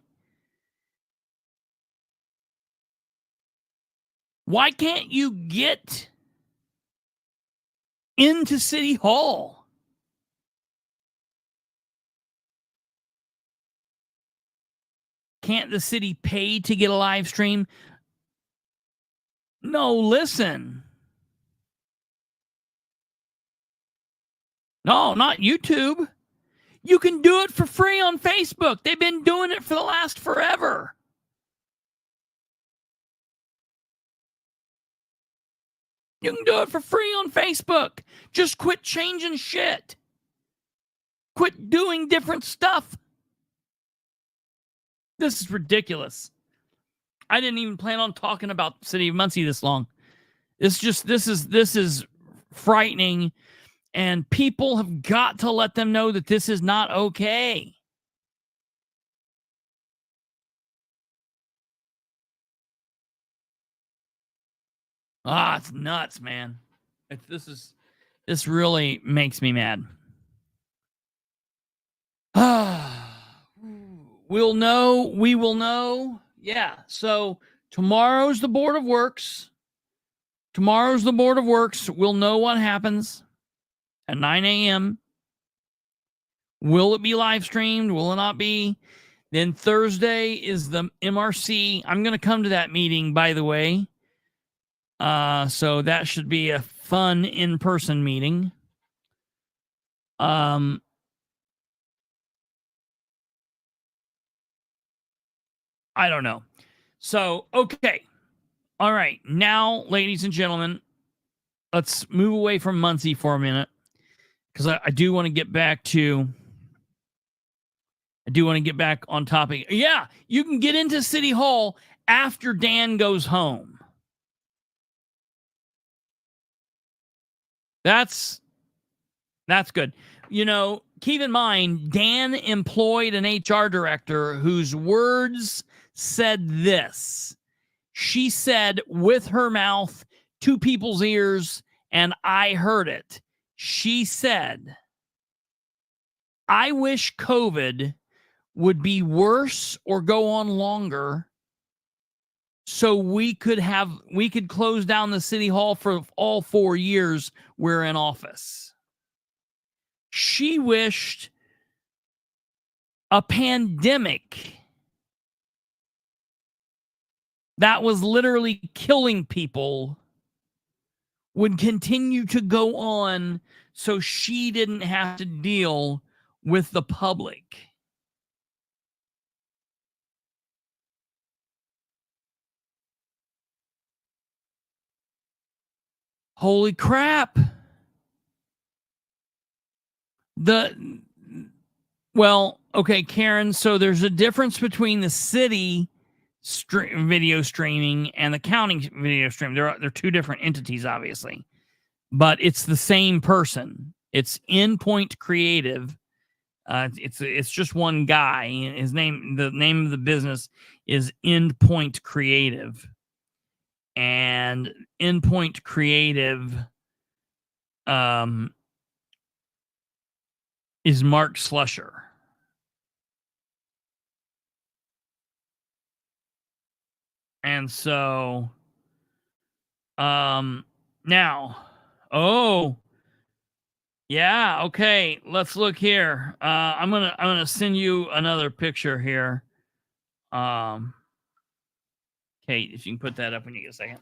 Why can't you get into City Hall? Can't the city pay to get a live stream? No, listen. No, not YouTube. You can do it for free on Facebook. They've been doing it for the last forever. You can do it for free on Facebook. Just quit changing shit. Quit doing different stuff. This is ridiculous. I didn't even plan on talking about the city of Muncie this long. This is frightening, and people have got to let them know that this is not okay. It's nuts, man. This really makes me mad. We will know. Yeah. So tomorrow's the Board of Works. We'll know what happens at 9 a.m. Will it be live streamed? Will it not be? Then Thursday is the MRC. I'm going to come to that meeting, by the way. So that should be a fun in-person meeting. I don't know. So, okay. All right. Now, ladies and gentlemen, let's move away from Muncie for a minute, because I do want to get back on topic. Yeah, you can get into City Hall after Dan goes home. That's good. You know, keep in mind, Dan employed an HR director whose words said this. She said with her mouth to people's ears, and I heard it. She said, I wish COVID would be worse or go on longer so we could close down the City Hall for all 4 years we're in office. She wished a pandemic that was literally killing people would continue to go on so she didn't have to deal with the public. Holy crap. Well, okay, Karen, so there's a difference between the city video streaming and the county video stream. They're two different entities, obviously, but it's the same person. It's Endpoint Creative. It's just one guy. The name of the business is Endpoint Creative, and Endpoint Creative is Mark Slusher. And so now, yeah, okay, let's look here. I'm gonna send you another picture here. Kate, if you can put that up when you get a second.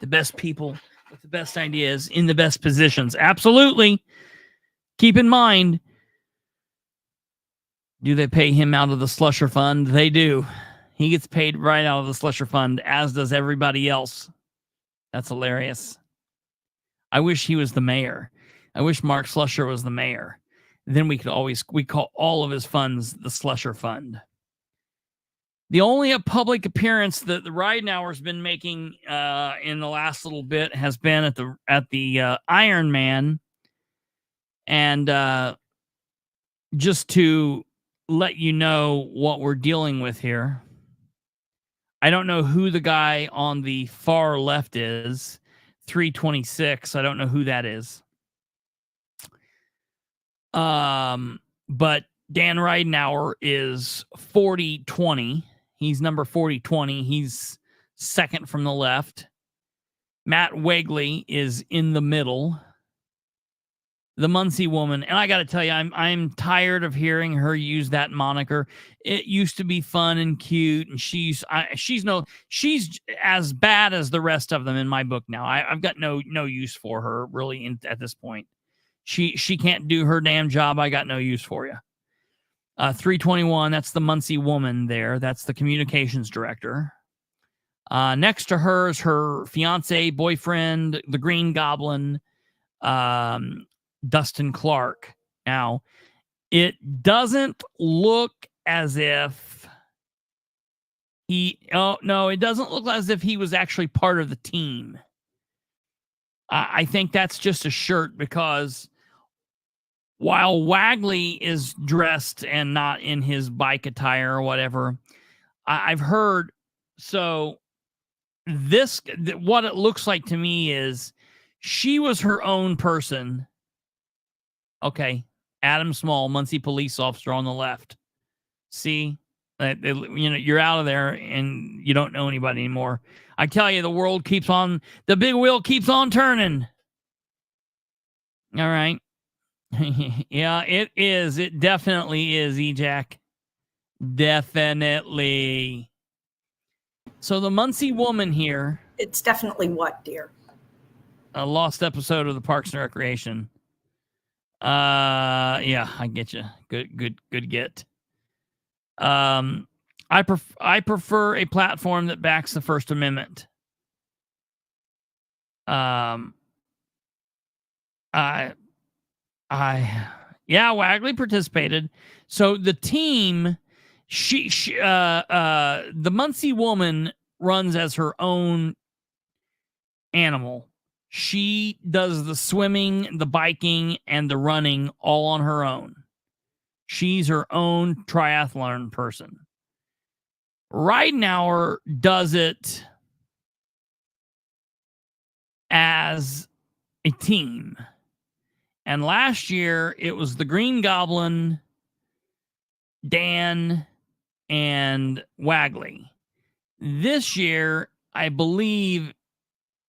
The best people with the best ideas in the best positions. Absolutely. Keep in mind, do they pay him out of the Slusher Fund? They do. He gets paid right out of the Slusher Fund, as does everybody else. That's hilarious. I wish he was the mayor. I wish Mark Slusher was the mayor. Then we call all of his funds the Slusher Fund. The only public appearance that the Ridenhour's been making in the last little bit has been at the Iron Man. And just to let you know what we're dealing with here, I don't know who the guy on the far left is. 326. I don't know who that is. But Dan Ridenhour is 4020. He's number 4020. He's second from the left. Matt Wegley is in the middle. The Muncie woman, and I got to tell you, I'm tired of hearing her use that moniker. It used to be fun and cute, and she's as bad as the rest of them in my book now. I've got no use for her really at this point. She can't do her damn job. I got no use for you. 321. That's the Muncie woman there. That's the communications director. Next to her is her fiance, boyfriend, the Green Goblin. Dustin Clark. Now, it doesn't look as if it doesn't look as if he was actually part of the team. I think that's just a shirt, because while Wagley is dressed and not in his bike attire or whatever, I've heard, so what it looks like to me is she was her own person. Okay. Adam Small, Muncie police officer on the left. See, you're out of there and you don't know anybody anymore. I tell you, the big wheel keeps on turning. All right. Yeah, it is. It definitely is, E-Jack. Definitely. So the Muncie woman here.
It's definitely what, dear?
A lost episode of the Parks and Recreation. Yeah, I get you. Good get. I prefer a platform that backs the First Amendment. Wagley participated. So the team, the Muncie woman runs as her own animal. She does the swimming, the biking, and the running all on her own. She's her own triathlon person. Ridenauer does it as a team. And last year, it was the Green Goblin, Dan, and Wagley. This year, I believe,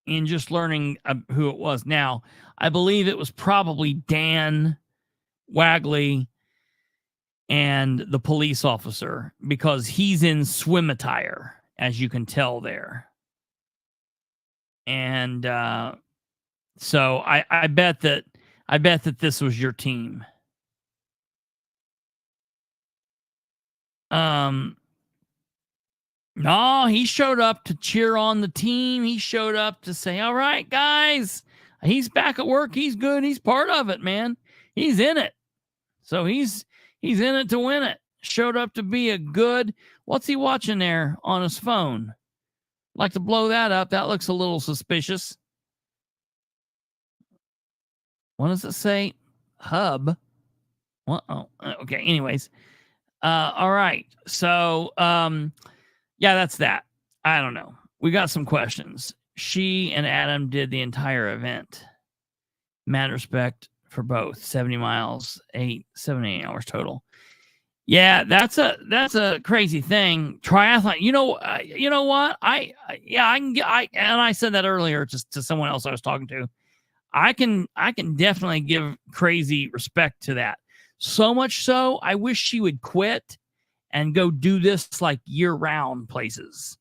in just learning who it was now, I believe it was probably Dan, Wagley, and the police officer, because he's in swim attire, as you can tell there. And so I bet that this was your team. No, he showed up to cheer on the team. He showed up to say, all right, guys, he's back at work. He's good. He's part of it, man. He's in it. So he's in it to win it. Showed up to be a good, what's he watching there on his phone? Like to blow that up. That looks a little suspicious. What does it say? Hub. Well, oh, okay. Anyways. All right. So, yeah, that's that. I don't know. We got some questions. She and Adam did the entire event. Mad respect for both. 70 miles, 7, 8 hours total. Yeah, that's a crazy thing. Triathlon. You know what? I said that earlier to someone else I was talking to. I can definitely give crazy respect to that. So much so, I wish she would quit and go do this like year-round places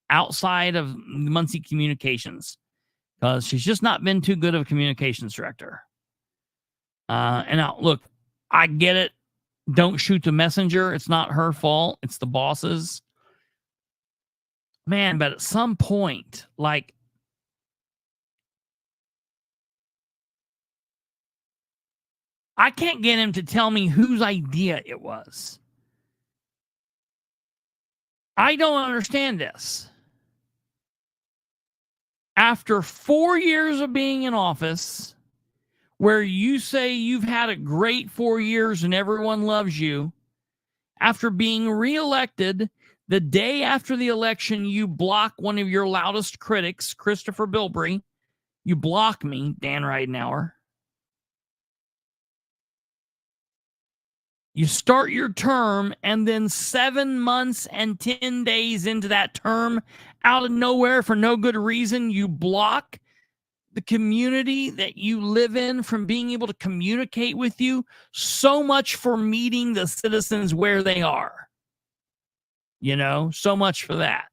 outside of Muncie Communications, because she's just not been too good of a communications director. And now, look, I get it. Don't shoot the messenger. It's not her fault. It's the boss's. Man, but at some point, like, I can't get him to tell me whose idea it was. I don't understand this. After 4 years of being in office, where you say you've had a great 4 years and everyone loves you, after being reelected, the day after the election, you block one of your loudest critics, Kristopher Bilbrey. You block me, Dan Ridenauer. You start your term, and then 7 months and 10 days into that term, out of nowhere for no good reason, you block the community that you live in from being able to communicate with you. So much for meeting the citizens where they are. You know, so much for that.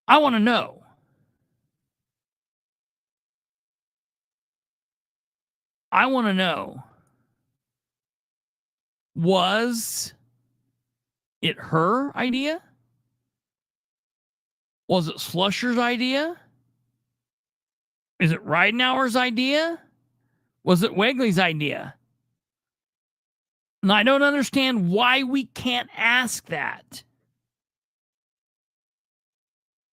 I want to know. Was it her idea? Was it Slusher's idea? Is it Ridenauer's idea? Was it Wegley's idea? And I don't understand why we can't ask that.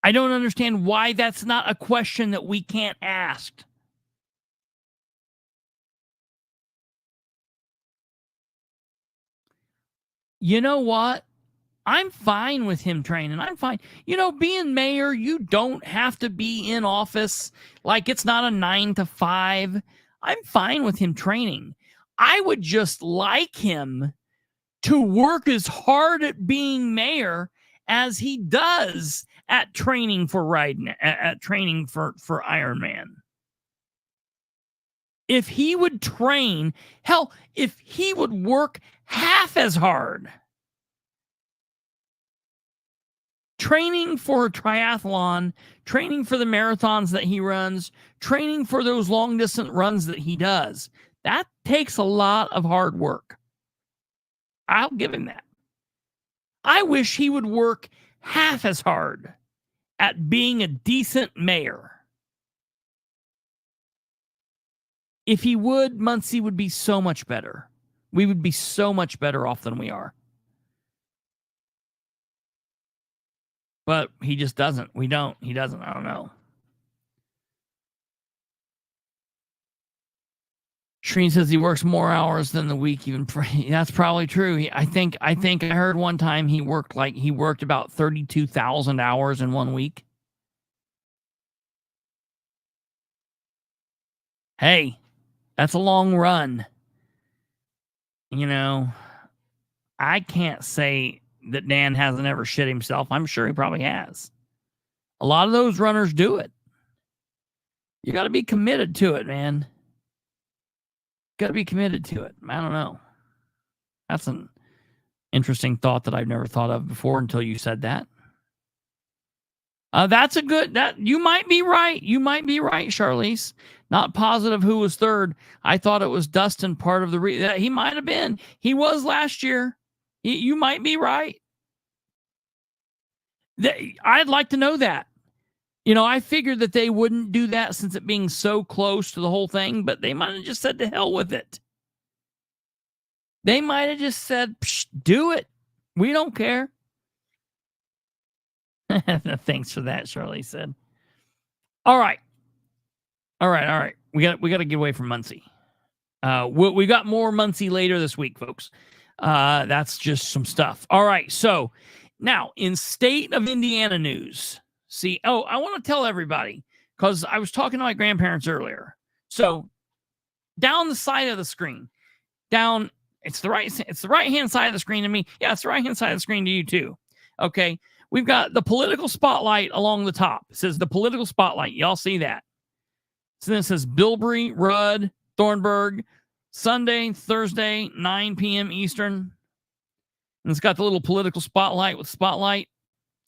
I don't understand why that's not a question that we can't ask. You know what? I'm fine with him training. I'm fine. You know, being mayor, you don't have to be in office. Like, it's not a 9 to 5. I'm fine with him training. I would just like him to work as hard at being mayor as he does at training for training for Iron Man. If he would train, hell, if he would work half as hard training for a triathlon, training for the marathons that he runs, training for those long distance runs that he does, that takes a lot of hard work. I'll give him that. I wish he would work half as hard at being a decent mayor. If he would, Muncie would be so much better. We would be so much better off than we are. But he just doesn't. We don't. He doesn't. I don't know. Shreen says he works more hours than the week even. That's probably true. I think I heard one time he worked about 32,000 hours in 1 week. Hey, that's a long run. You know, I can't say that Dan hasn't ever shit himself. I'm sure he probably has. A lot of those runners do it. You got to be committed to it, man. Got to be committed to it. I don't know. That's an interesting thought that I've never thought of before until you said that. That's a good, that you might be right. You might be right, Charlize. Not positive who was third. I thought it was Dustin, part of the he might have been. He was last year. You might be right. I'd like to know that. You know, I figured that they wouldn't do that since it being so close to the whole thing, but they might have just said to hell with it. They might have just said, do it. We don't care. Thanks for that, Charlie said. All right. We got to get away from Muncie. We got more Muncie later this week, folks. That's just some stuff. All right. So now in state of Indiana news, I want to tell everybody, because I was talking to my grandparents earlier. So down the side of the screen, it's the right hand side of the screen to me. Yeah, it's the right hand side of the screen to you too. Okay. We've got the political spotlight along the top. It says the political spotlight. Y'all see that? So then it says Bilbrey, Rudd, Thornburg, Sunday, Thursday, 9 p.m. Eastern. And it's got the little political spotlight with spotlight.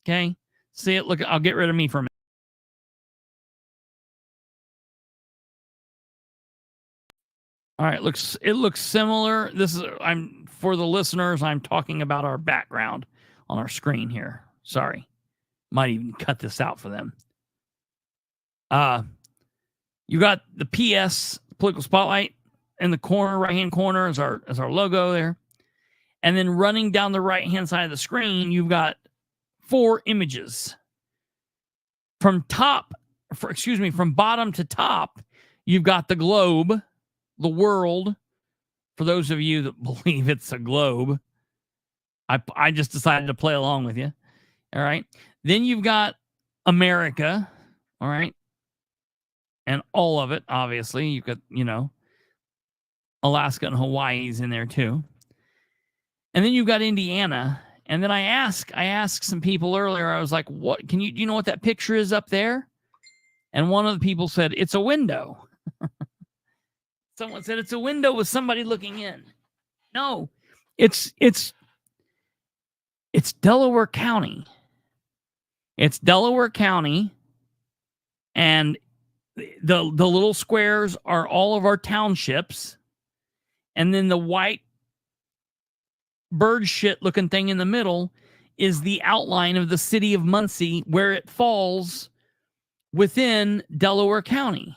Okay. See it? Look, I'll get rid of me for a minute. All right. It looks similar. For the listeners, I'm talking about our background on our screen here. Sorry. Might even cut this out for them. You got the PS political spotlight in the corner, right-hand corner is our logo there. And then running down the right-hand side of the screen, you've got 4 images. From bottom to top, you've got the globe, the world. For those of you that believe it's a globe, I just decided to play along with you. All right. Then you've got America. All right. And all of it, obviously. You've got, Alaska and Hawaii's in there too. And then you've got Indiana. And then I asked some people earlier, I was like, what do you know what that picture is up there? And one of the people said, it's a window. Someone said it's a window with somebody looking in. No, it's Delaware County. It's Delaware County, and the little squares are all of our townships, and then the white bird shit looking thing in the middle is the outline of the city of Muncie, where it falls within Delaware County.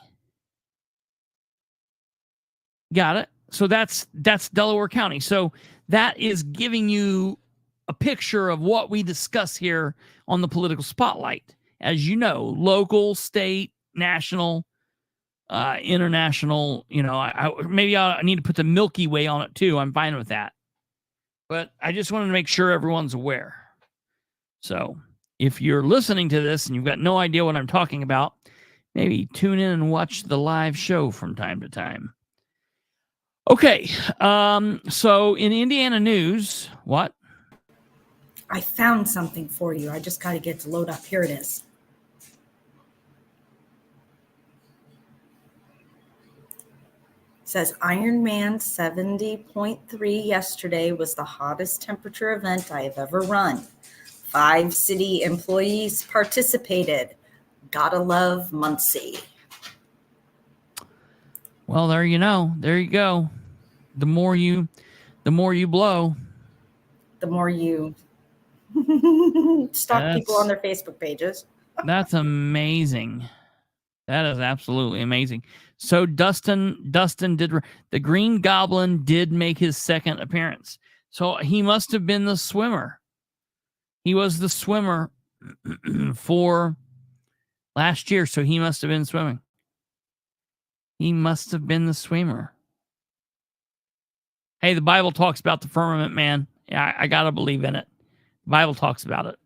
Got it? So that's Delaware County. So that is giving you a picture of what we discuss here on the political spotlight. As you know, local, state, national, international, maybe I need to put the Milky Way on it too. I'm fine with that. But I just wanted to make sure everyone's aware. So if you're listening to this and you've got no idea what I'm talking about, maybe tune in and watch the live show from time to time. Okay. So in Indiana news, what?
I found something for you. I just got to get to load up. Here it is. It says Ironman 70.3 yesterday was the hottest temperature event I have ever run. 5 city employees participated. Gotta love Muncie.
Well, there you go. The more you blow,
the more you stalk people on their Facebook pages.
That's amazing. That is absolutely amazing. So Dustin did, the Green Goblin did make his second appearance. So he must have been the swimmer. He was the swimmer for last year. So he must have been swimming. He must have been the swimmer. Hey, the Bible talks about the firmament, man. Yeah, I got to believe in it. The Bible talks about it.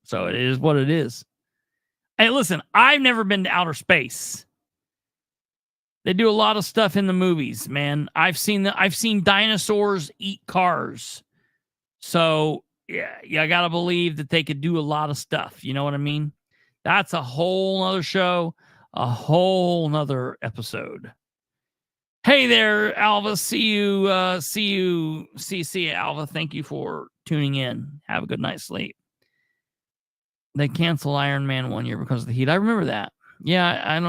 So it is what it is. Hey, listen, I've never been to outer space. They do a lot of stuff in the movies, man. I've seen dinosaurs eat cars. So yeah, I gotta believe that they could do a lot of stuff. You know what I mean? That's a whole nother show, a whole nother episode. Hey there, Alva. See you, Alva. Thank you for tuning in. Have a good night's sleep. They canceled Iron Man 1 year because of the heat. I remember that. Yeah,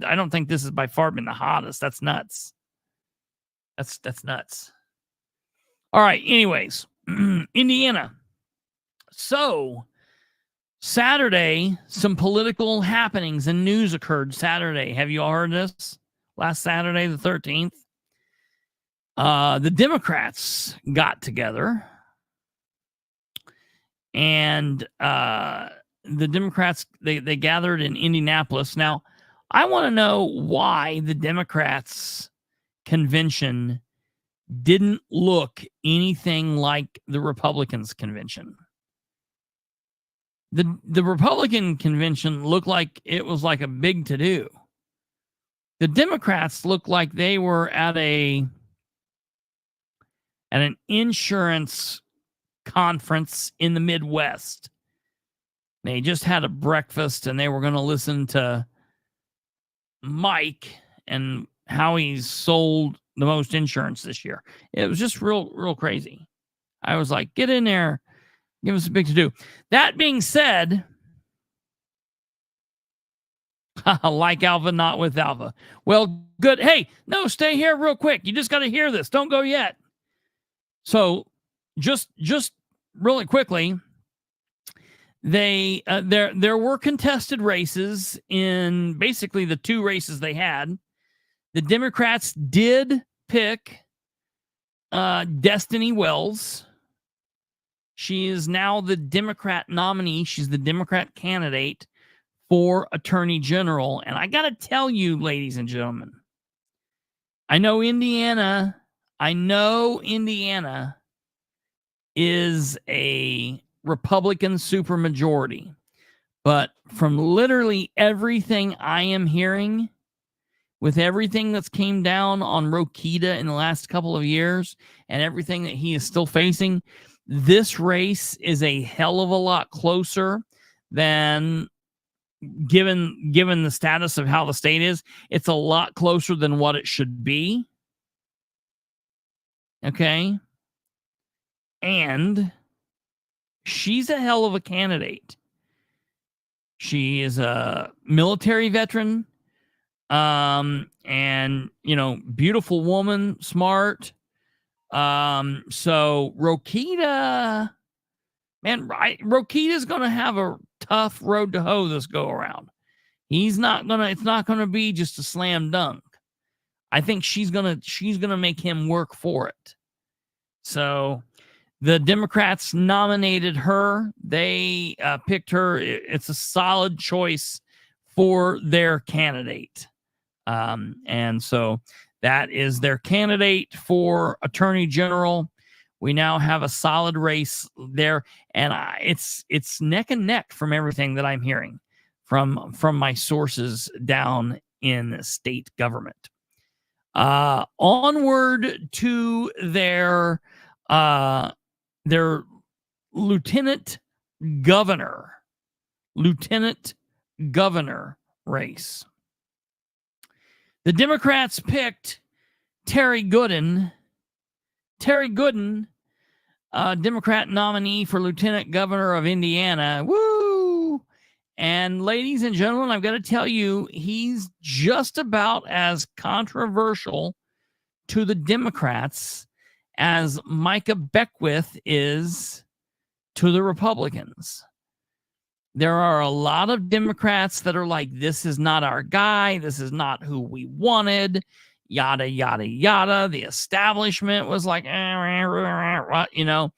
I don't think this has by far been the hottest. That's nuts. That's nuts. All right. Anyways, Indiana. So Saturday, some political happenings and news occurred Saturday. Have you all heard this? Last Saturday, the 13th. The Democrats got together and the Democrats, they gathered in Indianapolis. Now, I want to know why the Democrats convention didn't look anything like the Republicans convention. The Republican convention looked like it was like a big to-do. The Democrats looked like they were at an insurance conference in the Midwest. They just had a breakfast and they were going to listen to Mike and how he's sold the most insurance this year. It was just real crazy. I was like, get in there, give us a big to do. That being said, like Alva, not with Alva. Well, good. Hey, no, stay here real quick. You just got to hear this. Don't go yet. So just really quickly, there were contested races in basically the 2 races they had. The Democrats did pick Destiny Wells. She is now the Democrat nominee. She's the Democrat candidate for Attorney General. And I got to tell you, ladies and gentlemen, I know Indiana is a Republican supermajority, but from literally everything I am hearing, with everything that's came down on Rokita in the last couple of years and everything that he is still facing, this race is a hell of a lot closer than, given the status of how the state is, it's a lot closer than what it should be. Okay. And she's a hell of a candidate. She is a military veteran, and beautiful woman, smart. So Rokita, man, Rokita's gonna have a tough road to hoe this go around. It's not gonna be just a slam dunk. I think she's gonna make him work for it. So the Democrats nominated her. They picked her. It's a solid choice for their candidate. And so that is their candidate for Attorney General, We now have a solid race there, and it's neck and neck from everything that I'm hearing from my sources down in state government. Onward to their lieutenant governor race. The Democrats picked Terry Gooden, Democrat nominee for lieutenant governor of Indiana. Woo! And ladies and gentlemen, I've got to tell you, he's just about as controversial to the Democrats as Micah Beckwith is to the Republicans. There are a lot of Democrats that are like, this is not our guy. This is not who we wanted. Yada, yada, yada. The establishment was like, you know.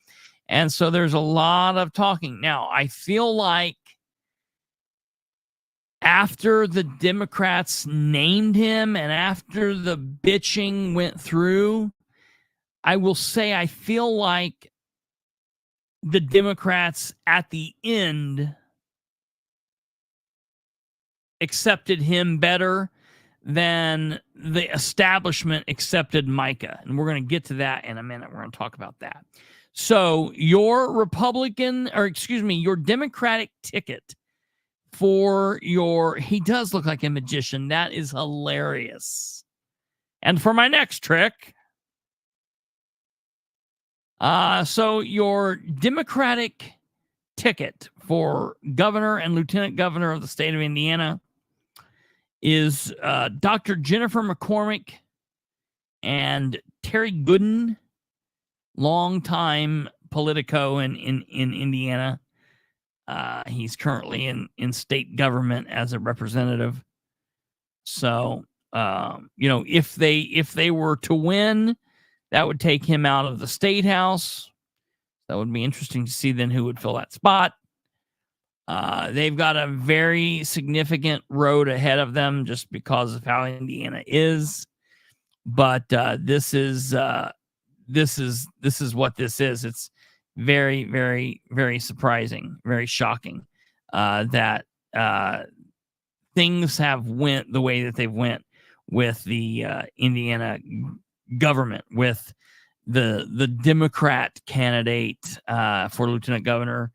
And so there's a lot of talking. Now, I feel like after the Democrats named him and after the bitching went through, I will say I feel like the Democrats at the end accepted him better than the establishment accepted Micah. And we're going to get to that in a minute. We're going to talk about that. So your your Democratic ticket for he does look like a magician. That is hilarious. And for my next trick, so your Democratic ticket for governor and lieutenant governor of the state of Indiana is Dr. Jennifer McCormick and Terry Gooden, longtime Politico in Indiana. He's currently in state government as a representative. So, if they were to win, that would take him out of the state house. That would be interesting to see then who would fill that spot. They've got a very significant road ahead of them just because of how Indiana is. But this is what this is. It's very, very, very surprising, very shocking that things have went the way that they've went with the Indiana government, with the Democrat candidate for lieutenant governor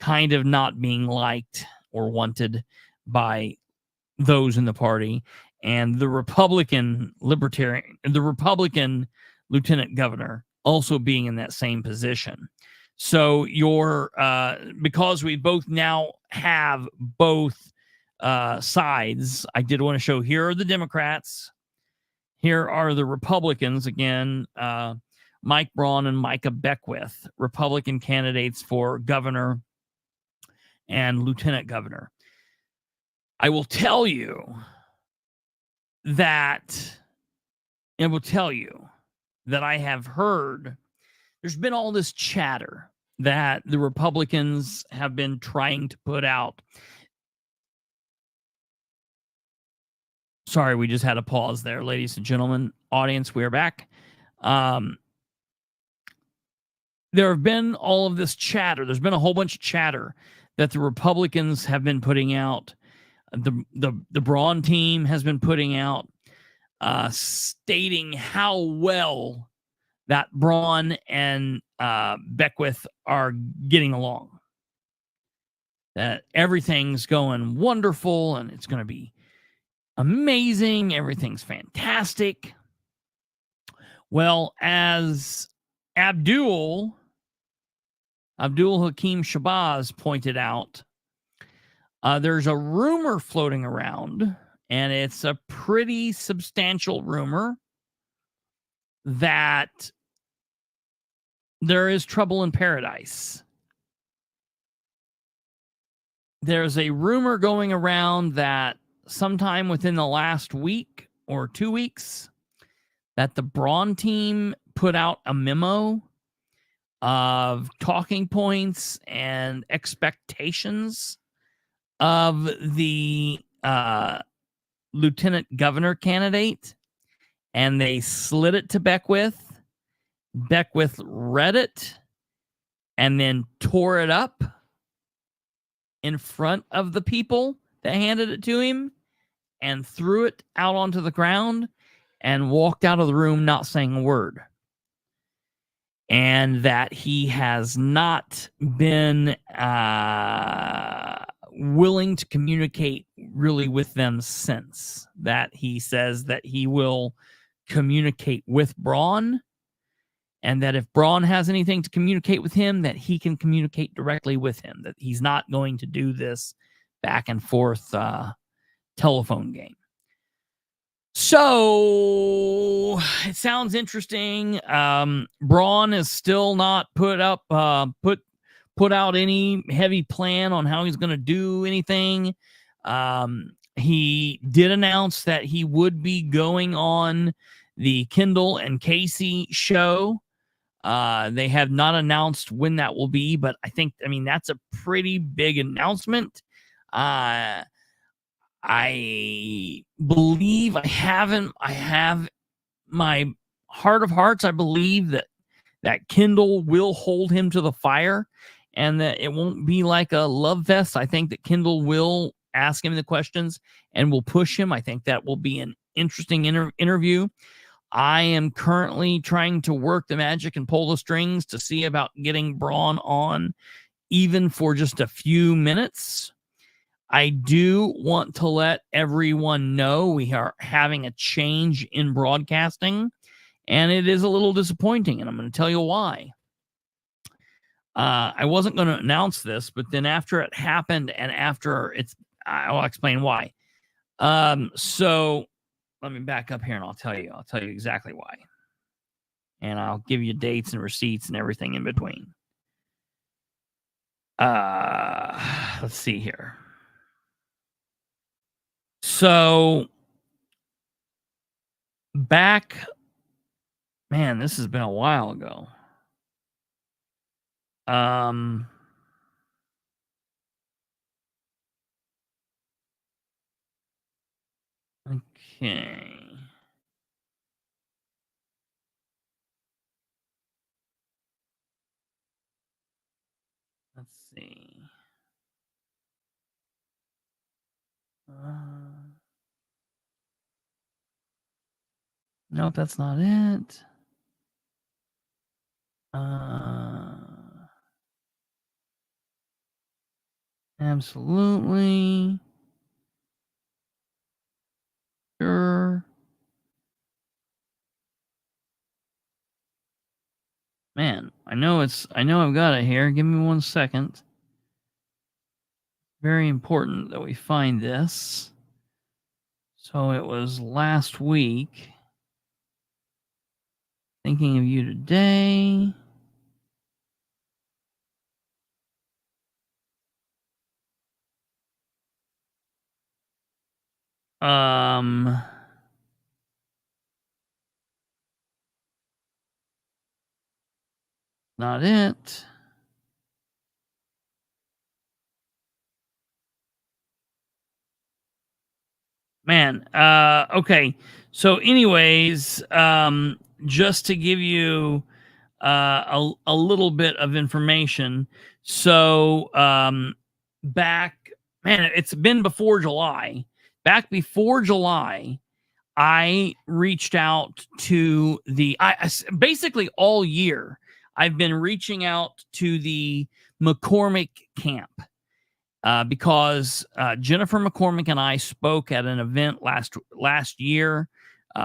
kind of not being liked or wanted by those in the party, and the Republican lieutenant governor also being in that same position. So because we both now have both sides, I did want to show, here are the Democrats, here are the Republicans, again, Mike Braun and Micah Beckwith, Republican candidates for governor and lieutenant governor. I will tell you that I have heard there's been all this chatter that the Republicans have been trying to put out. Sorry, we just had a pause there, ladies and gentlemen. Audience, we are back. There have been all of this chatter. There's been a whole bunch of chatter that the Republicans have been putting out. The Braun team has been putting out, stating how well that Braun and Beckwith are getting along. That everything's going wonderful and it's going to be amazing. Everything's fantastic. Well, as Abdul Hakim Shabazz pointed out, there's a rumor floating around, and it's a pretty substantial rumor, that there is trouble in paradise. There's a rumor going around that sometime within the last week or 2 weeks, that the Braun team put out a memo of talking points and expectations of the lieutenant governor candidate, and they slid it to Beckwith, Beckwith read it and then tore it up in front of the people that handed it to him and threw it out onto the ground and walked out of the room not saying a word. And that he has not been willing to communicate really with them since. That he says that he will communicate with Braun, and that if Braun has anything to communicate with him, that he can communicate directly with him, that he's not going to do this back and forth telephone game. So it sounds interesting. Braun is still not put out any heavy plan on how he's going to do anything. He did announce that he would be going on the Kendall and Casey show. They have not announced when that will be, but I mean, that's a pretty big announcement. I believe I have my heart of hearts. I believe that Kendall will hold him to the fire and that it won't be like a love fest. I think that Kendall will ask him the questions and will push him. I think that will be an interesting interview. I am currently trying to work the magic and pull the strings to see about getting Braun on, even for just a few minutes. I do want to let everyone know we are having a change in broadcasting, and it is a little disappointing, and I'm going to tell you why. I wasn't going to announce this, but then after it happened and after I'll explain why. So let me back up here and I'll tell you exactly why. And I'll give you dates and receipts and everything in between. Let's see here. So back, man, this has been a while ago. Okay. Let's see. Nope, that's not it. Absolutely. Sure. Man, I know I've got it here. Give me 1 second. Very important that we find this. So it was last week. Thinking of you today. Not it. Man, okay. So anyways, just to give you a little bit of information. So back, man, it's been before July. Back before July, I reached out to basically all year, I've been reaching out to the McCormick camp. Because Jennifer McCormick and I spoke at an event last year.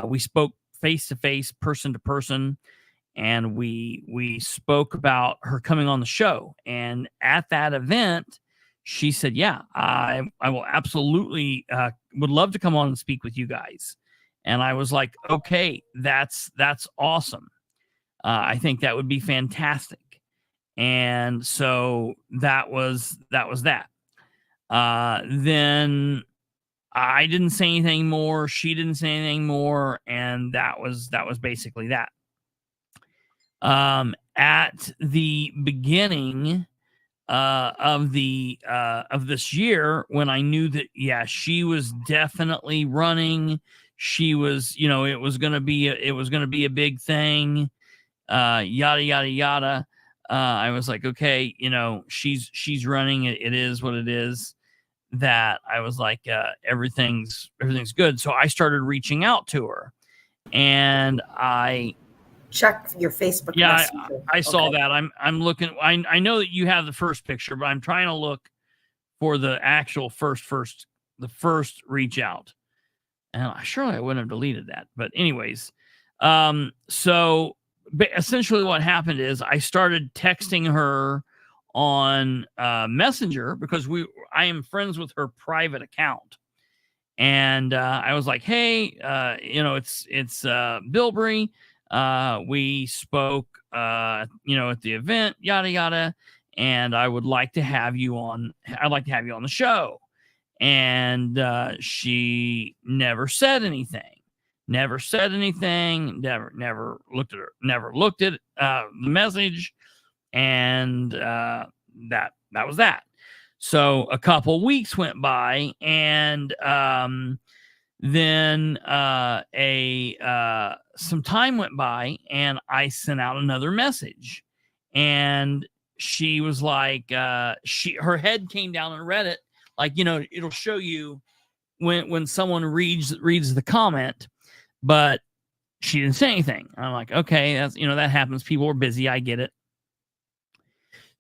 We spoke face-to-face, person-to-person, and we spoke about her coming on the show. And at that event, she said, yeah, I will absolutely would love to come on and speak with you guys. And I was like, okay, that's awesome. I think that would be fantastic. And so that was that. Then I didn't say anything more. She didn't say anything more. And that was basically that. At the beginning of this year, when I knew that, yeah, she was definitely running. She was, it was going to be a big thing. yada, yada, yada. I was like, okay, she's running it. It is what it is. That I was like, everything's good. So I started reaching out to her, and I
check your Facebook Messenger.
I saw that. I'm looking. I know that you have the first picture, but I'm trying to look for the actual first reach out. And surely I wouldn't have deleted that. But anyways, so essentially what happened is I started texting her on Messenger because I am friends with her private account. And I was like, hey, it's Bilbrey. We spoke, at the event, yada, yada. And I would like to have you on. I'd like to have you on the show. And she never said anything. Never looked at the message. And that was that. So a couple weeks went by, and then some time went by, and I sent out another message, and she was like, her head came down and read it, like, it'll show you when someone reads the comment, but she didn't say anything. I'm like, okay, that's, that happens. People are busy. I get it.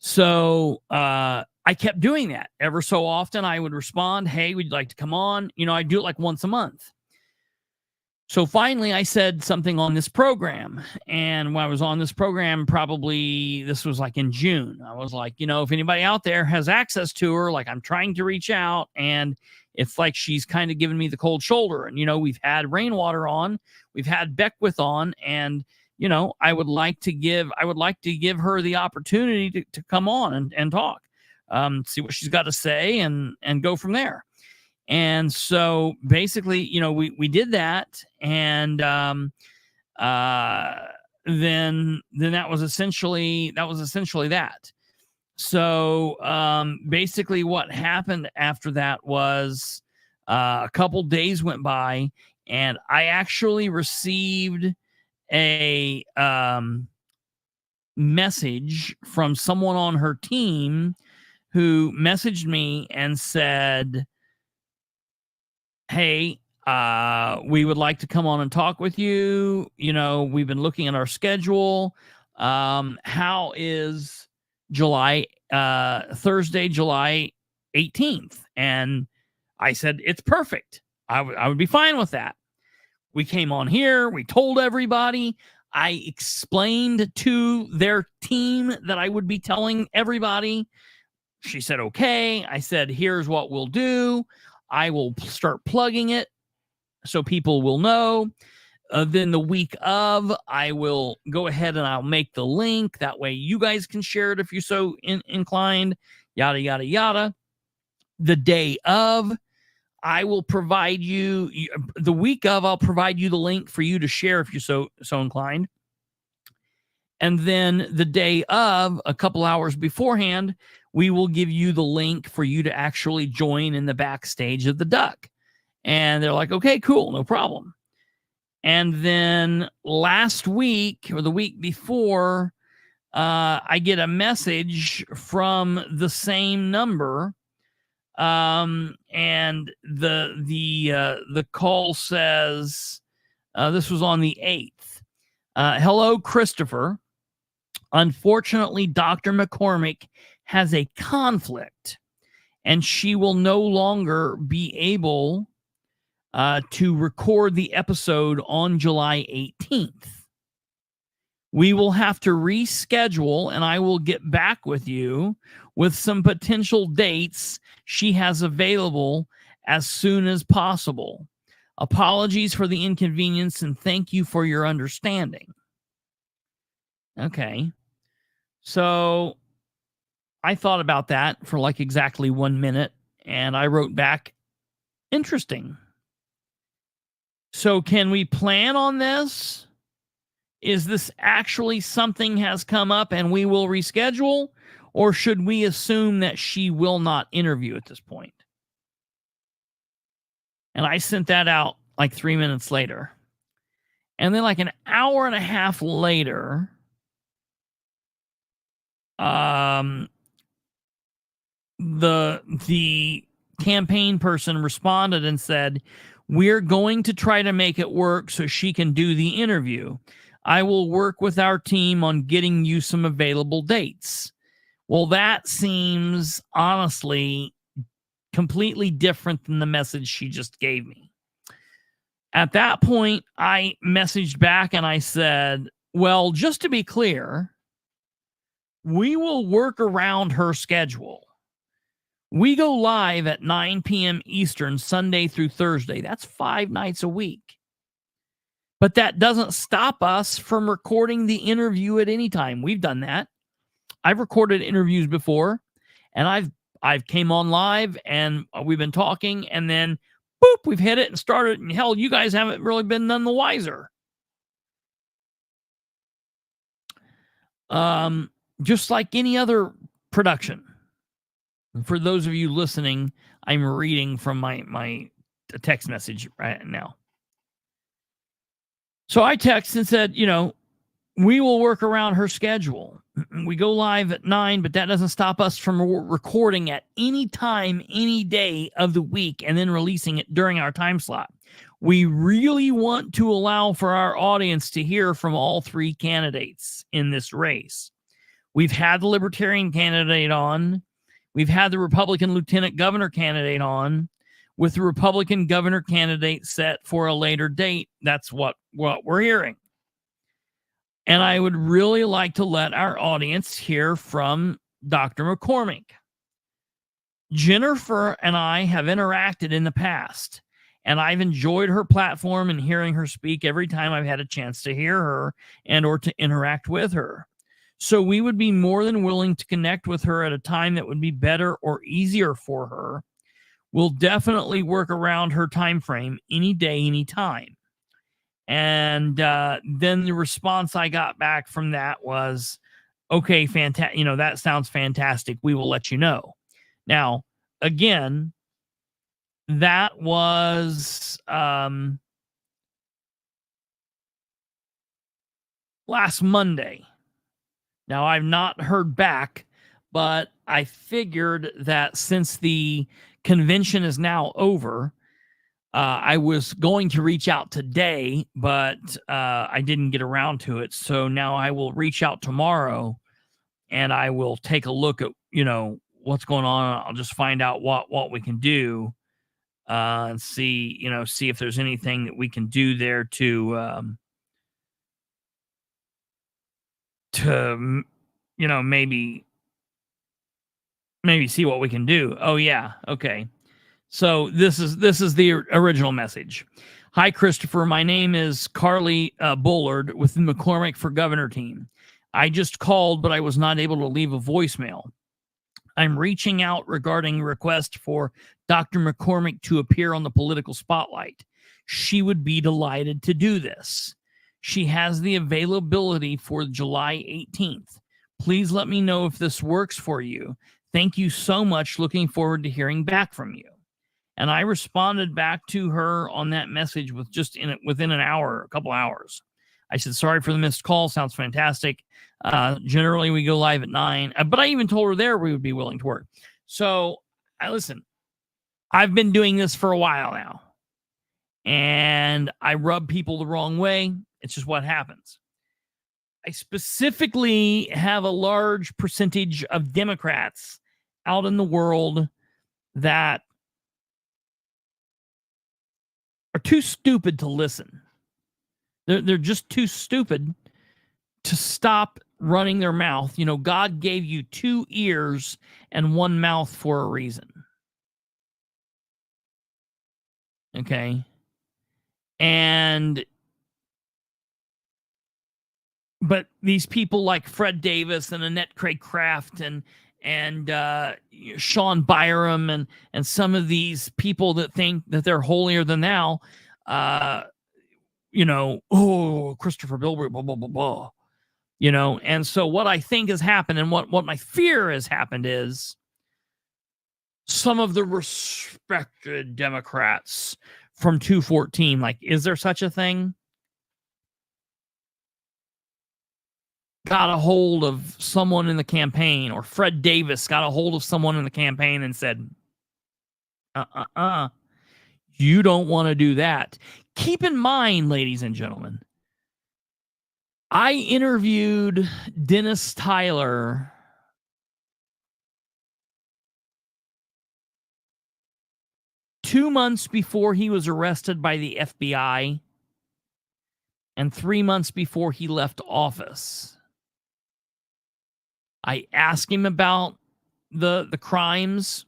So I kept doing that. Ever so often I would respond, hey, would you like to come on? I do it like once a month. So finally I said something on this program. And when I was on this program, probably this was like in June, I was like, if anybody out there has access to her, like I'm trying to reach out, and it's like she's kind of giving me the cold shoulder. And, we've had Rainwater on, we've had Beckwith on, and I would like to give her the opportunity to come on and talk, see what she's got to say, and go from there. And so basically, we did that. And then that was essentially that. So basically what happened after that was a couple days went by, and I actually received a message from someone on her team who messaged me and said, hey, we would like to come on and talk with you. We've been looking at our schedule. How is Thursday, July 18th? And I said, it's perfect. I would be fine with that. We came on here. We told everybody. I explained to their team that I would be telling everybody. She said, okay. I said, here's what we'll do. I will start plugging it so people will know. Then the week of, I will go ahead and I'll make the link. That way you guys can share it if you're so inclined. Yada, yada, yada. The day of, I will provide you, the week of, I'll provide you the link for you to share if you're so inclined. And then the day of, a couple hours beforehand, we will give you the link for you to actually join in the backstage of the Duck. And they're like, okay, cool, no problem. And then last week or the week before, I get a message from the same number. And the call says, this was on the 8th. Hello, Kristopher. Unfortunately, Dr. McCormick has a conflict, and she will no longer be able to record the episode on July 18th. We will have to reschedule, and I will get back with you with some potential dates she has available as soon as possible. Apologies for the inconvenience, and thank you for your understanding. Okay. So I thought about that for like exactly 1 minute, and I wrote back, interesting. So can we plan on this? Is this actually something has come up and we will reschedule? Or should we assume that she will not interview at this point? And I sent that out like 3 minutes later. And then like an hour and a half later, the campaign person responded and said, "We're going to try to make it work so she can do the interview. I will work with our team on getting you some available dates." Well, that seems honestly completely different than the message she just gave me. At that point, I messaged back and I said, "Well, just to be clear, we will work around her schedule. We go live at 9 p.m. Eastern, Sunday through Thursday. That's 5 nights a week. But that doesn't stop us from recording the interview at any time. We've done that. I've recorded interviews before, and I've came on live, and we've been talking, and then, boop, we've hit it and started, and hell, you guys haven't really been none the wiser. Just like any other production. For those of you listening, I'm reading from my text message right now. So I texted and said, we will work around her schedule. We go live at 9, but that doesn't stop us from recording at any time, any day of the week, and then releasing it during our time slot. We really want to allow for our audience to hear from all 3 candidates in this race. We've had the Libertarian candidate on. We've had the Republican lieutenant governor candidate on, with the Republican governor candidate set for a later date. That's what we're hearing. And I would really like to let our audience hear from Dr. McCormick. Jennifer and I have interacted in the past, and I've enjoyed her platform and hearing her speak every time I've had a chance to hear her and or to interact with her. So we would be more than willing to connect with her at a time that would be better or easier for her. We'll definitely work around her time frame any day, any time. And then the response I got back from that was, okay, fantastic. That sounds fantastic. We will let you know. Now, again, that was last Monday. Now, I've not heard back, but I figured that since the convention is now over, I was going to reach out today, but I didn't get around to it. So now I will reach out tomorrow, and I will take a look at, what's going on. I'll just find out what we can do and see if there's anything that we can do there to maybe see what we can do. Oh yeah. Okay. So this is the original message. Hi, Christopher. My name is Carly Bullard with the McCormick for Governor team. I just called, but I was not able to leave a voicemail. I'm reaching out regarding a request for Dr. McCormick to appear on the political spotlight. She would be delighted to do this. She has the availability for July 18th. Please let me know if this works for you. Thank you so much. Looking forward to hearing back from you. And I responded back to her on that message with within an hour, a couple hours. I said, sorry for the missed call. Sounds fantastic. Generally, we go live at 9. But I even told her there we would be willing to work. So, listen, I've been doing this for a while now. And I rub people the wrong way. It's just what happens. I specifically have a large percentage of Democrats out in the world that are too stupid to listen. They're just too stupid to stop running their mouth. God gave you 2 ears and 1 mouth for a reason. Okay. But these people like Fred Davis and Annette Craig Kraft and Sean Byram and some of these people that think that they're holier than thou, Christopher Bilbrey, blah, blah, blah, blah. And so what I think has happened and what my fear has happened is some of the respected Democrats from 214, like, is there such a thing? got a hold of someone in the campaign, or Fred Davis got a hold of someone in the campaign and said, you don't want to do that. Keep in mind, ladies and gentlemen, I interviewed Dennis Tyler two months before he was arrested by the FBI and 3 months before he left office. I asked him about the crimes.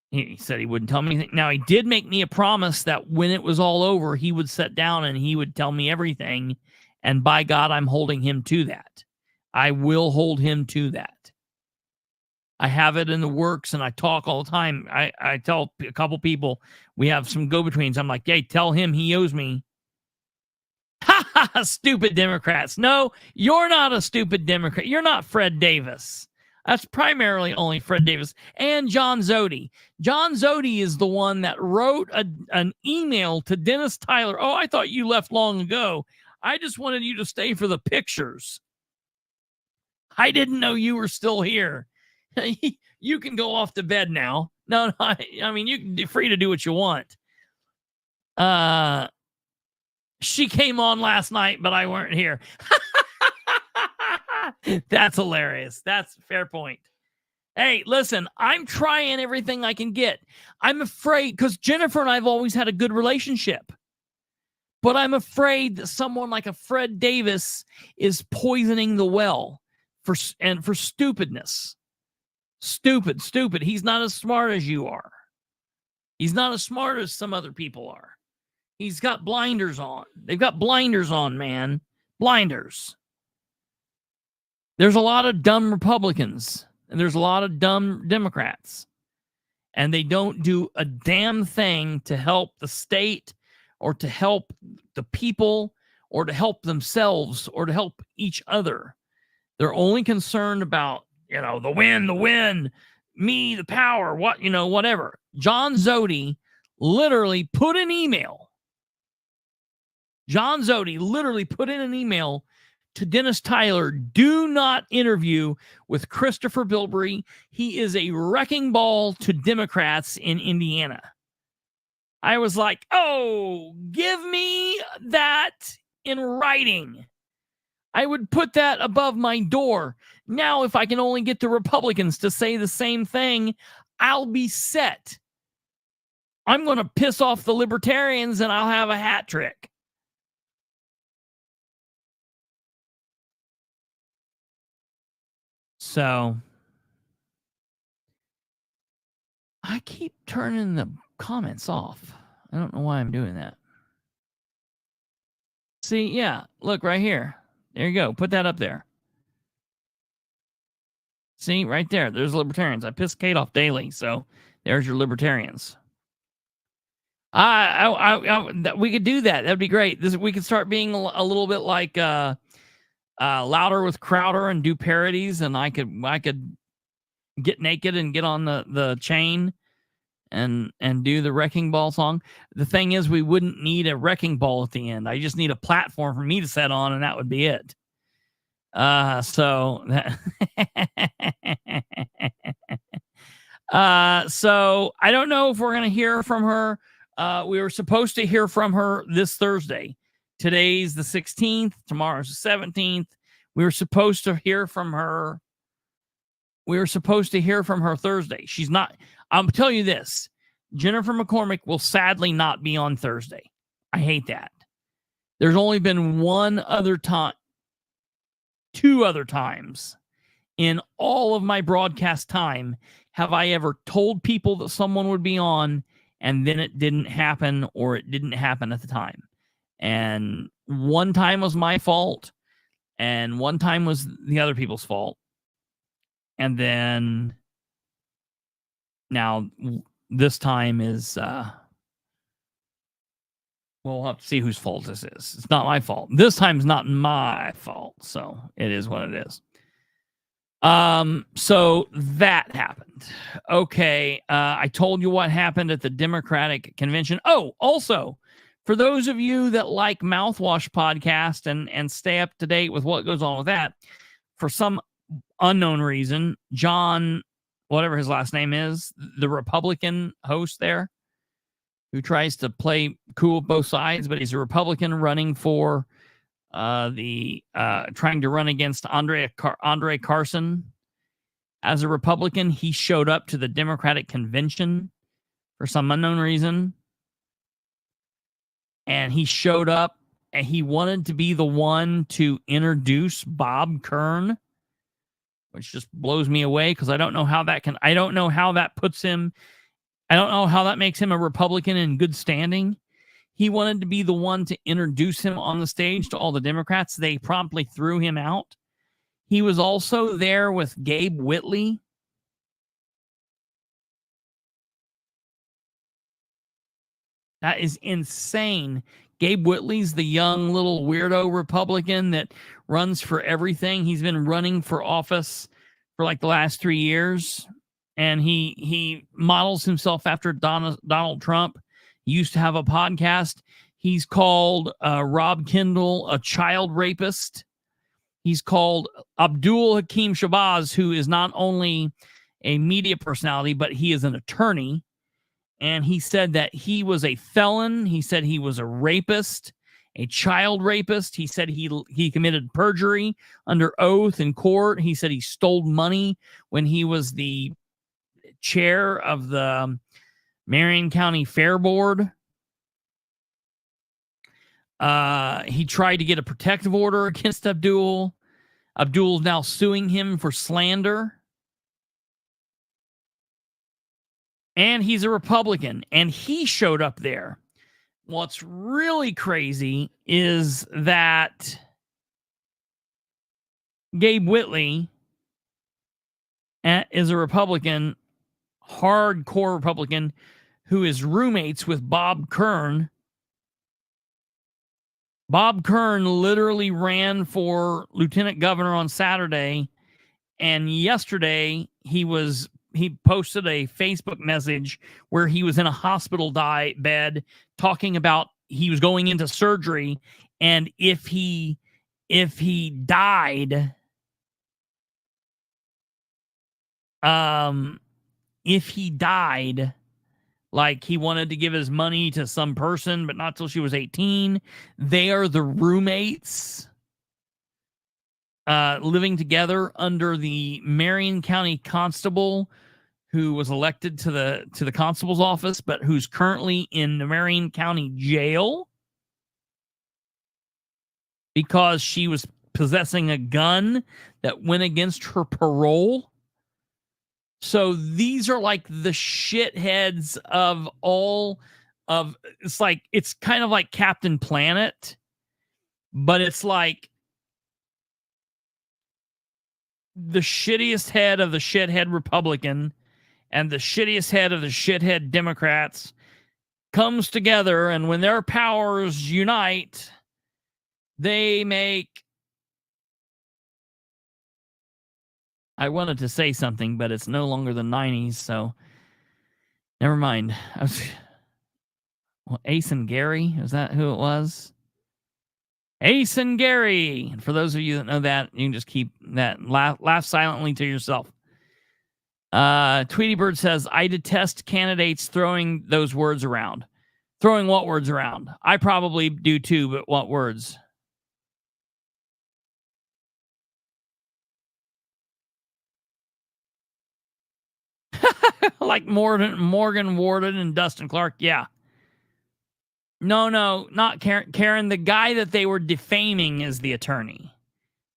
He said he wouldn't tell me anything. Now, he did make me a promise that when it was all over, he would sit down and he would tell me everything. And by God, I'm holding him to that. I will hold him to that. I have it in the works, and I talk all the time. I tell a couple people, we have some go-betweens. I'm like, hey, tell him he owes me. Ha ha, stupid Democrats. No, you're not a stupid Democrat. You're not Fred Davis. That's primarily only Fred Davis and John Zodi. John Zodi is the one that wrote an email to Dennis Tyler. Oh, I thought you left long ago. I just wanted you to stay for the pictures. I didn't know you were still here. You can go off to bed now. No, I mean, you're free to do what you want. She came on last night, but I weren't here. That's hilarious. That's a fair point. Hey, listen, I'm trying everything I can get. I'm afraid, because Jennifer and I have always had a good relationship, but I'm afraid that someone like a Fred Davis is poisoning the well for stupidness. Stupid. He's not as smart as you are. He's not as smart as some other people are. He's got blinders on. They've got blinders on, man. Blinders. There's a lot of dumb Republicans, and there's a lot of dumb Democrats, and they don't do a damn thing to help the state or to help the people or to help themselves or to help each other. They're only concerned about, the win, me, the power, whatever. John Zodi literally put an email. John Zodi literally put in an email to Dennis Tyler. Do not interview with Kristopher Bilbrey. He is a wrecking ball to Democrats in Indiana. I was like, oh, give me that in writing. I would put that above my door. Now, if I can only get the Republicans to say the same thing, I'll be set. I'm going to piss off the Libertarians and I'll have a hat trick. So, I keep turning the comments off. I don't know why I'm doing that. See, yeah, look right here. There you go. Put that up there. See, right there. There's libertarians. I piss Kate off daily, so there's your libertarians. We could do that. That'd be great. We could start being a little bit like Louder with Crowder and do parodies, and I could get naked and get on the chain and do the wrecking ball song. The thing is, we wouldn't need a wrecking ball at the end. I just need a platform for me to set on, and that would be it. So I don't know if we're going to hear from her. We were supposed to hear from her this Thursday. Today's the 16th. Tomorrow's the 17th. We were supposed to hear from her. Thursday. She's not. I'll tell you this. Jennifer McCormick will sadly not be on Thursday. I hate that. There's only been two other times in all of my broadcast time have I ever told people that someone would be on and then it didn't happen, or it didn't happen at the time. And one time was my fault, and one time was the other people's fault. And then now this time is, we'll have to see whose fault this is. It's not my fault. This time's not my fault. So it is what it is. So that happened. Okay. I told you what happened at the Democratic convention. Oh, also For those of you that like Mouthwash Podcast and stay up to date with what goes on with that, for some unknown reason, John, whatever his last name is, the Republican host there, who tries to play cool both sides, but he's a Republican running for trying to run against Andre Carson as a Republican. He showed up to the Democratic convention for some unknown reason. And he showed up and he wanted to be the one to introduce Bob Kern, which just blows me away because I don't know how that makes him a Republican in good standing. He wanted to be the one to introduce him on the stage to all the Democrats. They promptly threw him out. He was also there with Gabe Whitley. That is insane. Gabe Whitley's the young little weirdo Republican that runs for everything. He's been running for office for like the last 3 years. And he models himself after Donald Trump. He used to have a podcast. He's called Rob Kendall a child rapist. He's called Abdul Hakim Shabazz, who is not only a media personality, but he is an attorney. And he said that he was a felon. He said he was a rapist, a child rapist. He said he committed perjury under oath in court. He said he stole money when he was the chair of the Marion County Fair Board. He tried to get a protective order against Abdul. Abdul's now suing him for slander. And he's a Republican, and he showed up there. What's really crazy is that Gabe Whitley is a Republican, hardcore Republican, who is roommates with Bob Kern. Bob Kern literally ran for lieutenant governor on Saturday, and yesterday he posted a Facebook message where he was in a hospital bed talking about he was going into surgery, and if he died, like he wanted to give his money to some person, but not till she was 18. They are the roommates living together under the Marion County Constable, who was elected to the constable's office, but who's currently in the Marion County Jail because she was possessing a gun that went against her parole. So these are like the shitheads of all of, it's kind of like Captain Planet, but it's like the shittiest head of the shithead Republican and the shittiest head of the shithead Democrats comes together, and when their powers unite, they make... I wanted to say something, but it's no longer the 90s, so never mind. Ace and Gary, is that who it was? Ace and Gary. And for those of you that know that, you can just keep that, laugh silently to yourself. Tweety Bird says, I detest candidates throwing those words around. Throwing what words around? I probably do too, but what words? Like Morgan Warden and Dustin Clark. Yeah. No, not Karen. Karen, the guy that they were defaming is the attorney,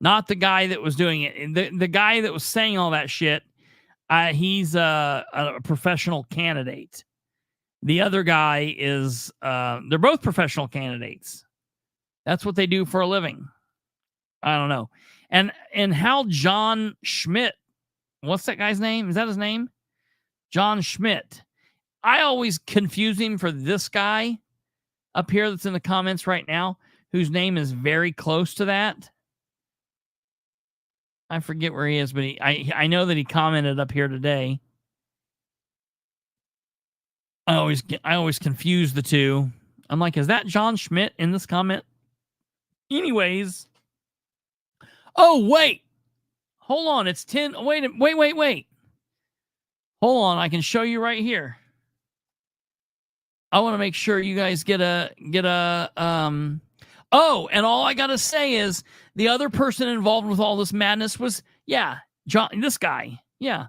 not the guy that was doing it. The guy that was saying all that shit, he's a professional candidate. The other guy is, they're both professional candidates. That's what they do for a living. I don't know. And how John Schmidt, what's that guy's name? Is that his name? John Schmidt. I always confuse him for this guy up here that's in the comments right now, whose name is very close to that. I forget where he is, but I know that he commented up here today. I always confuse the two. I'm like, is that John Schmidt in this comment? Anyways. Oh, wait. Hold on. It's 10. Wait. Hold on. I can show you right here. I want to make sure you guys get a oh, and all I got to say is the other person involved with all this madness was, John, this guy. Yeah.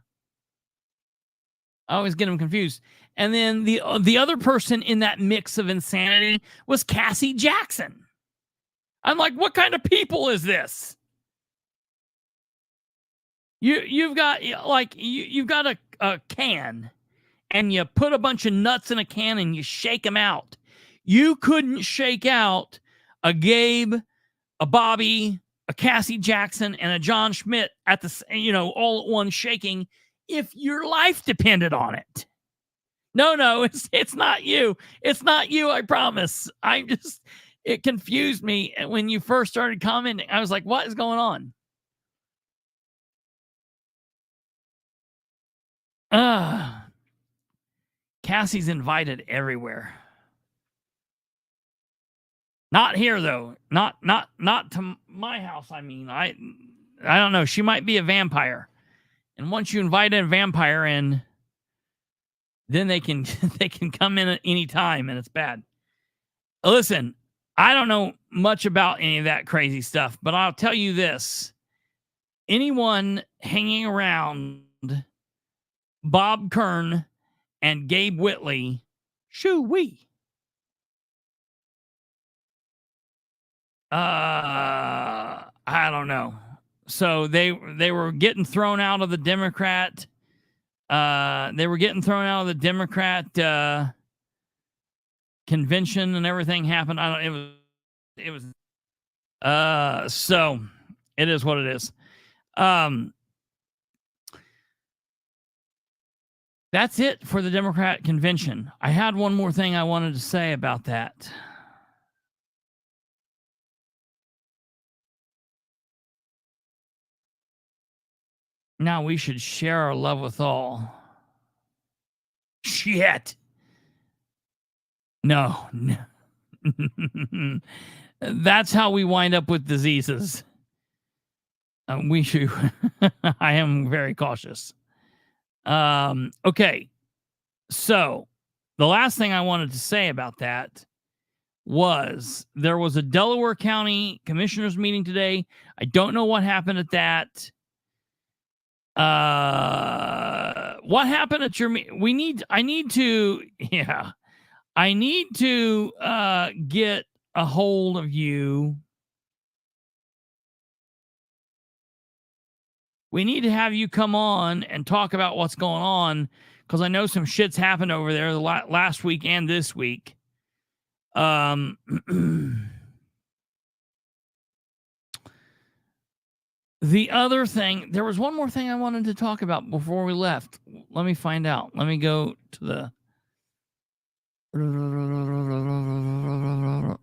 I always get him confused. And then the other person in that mix of insanity was Cassie Jackson. I'm like, what kind of people is this? You've got a can, and you put a bunch of nuts in a can and you shake them out. You couldn't shake out a Gabe, a Bobby, a Cassie Jackson, and a John Schmidt at the all at once shaking if your life depended on it. No, it's not you. It's not you, I promise. It confused me. And when you first started commenting, I was like, what is going on? Cassie's invited everywhere. Not here though. Not to my house. I mean, I don't know. She might be a vampire. And once you invite a vampire in, then they can come in at any time, and it's bad. Listen, I don't know much about any of that crazy stuff, but I'll tell you this. Anyone hanging around Bob Kern and Gabe Whitley, shoo-wee. I don't know. So they were getting thrown out of the Democrat. They were getting thrown out of the Democrat convention, and everything happened. It was. So it is what it is. That's it for the Democrat convention. I had one more thing I wanted to say about that. Now we should share our love with all. Shit. No. That's how we wind up with diseases. We should. I am very cautious. Okay. So the last thing I wanted to say about that was there was a Delaware County commissioners meeting today. I don't know what happened at that. What happened at your I need to get a hold of you. We need to have you come on and talk about what's going on, because I know some shit's happened over there the last week and this week. The other thing, there was one more thing I wanted to talk about before we left. Let me find out. Let me go to the...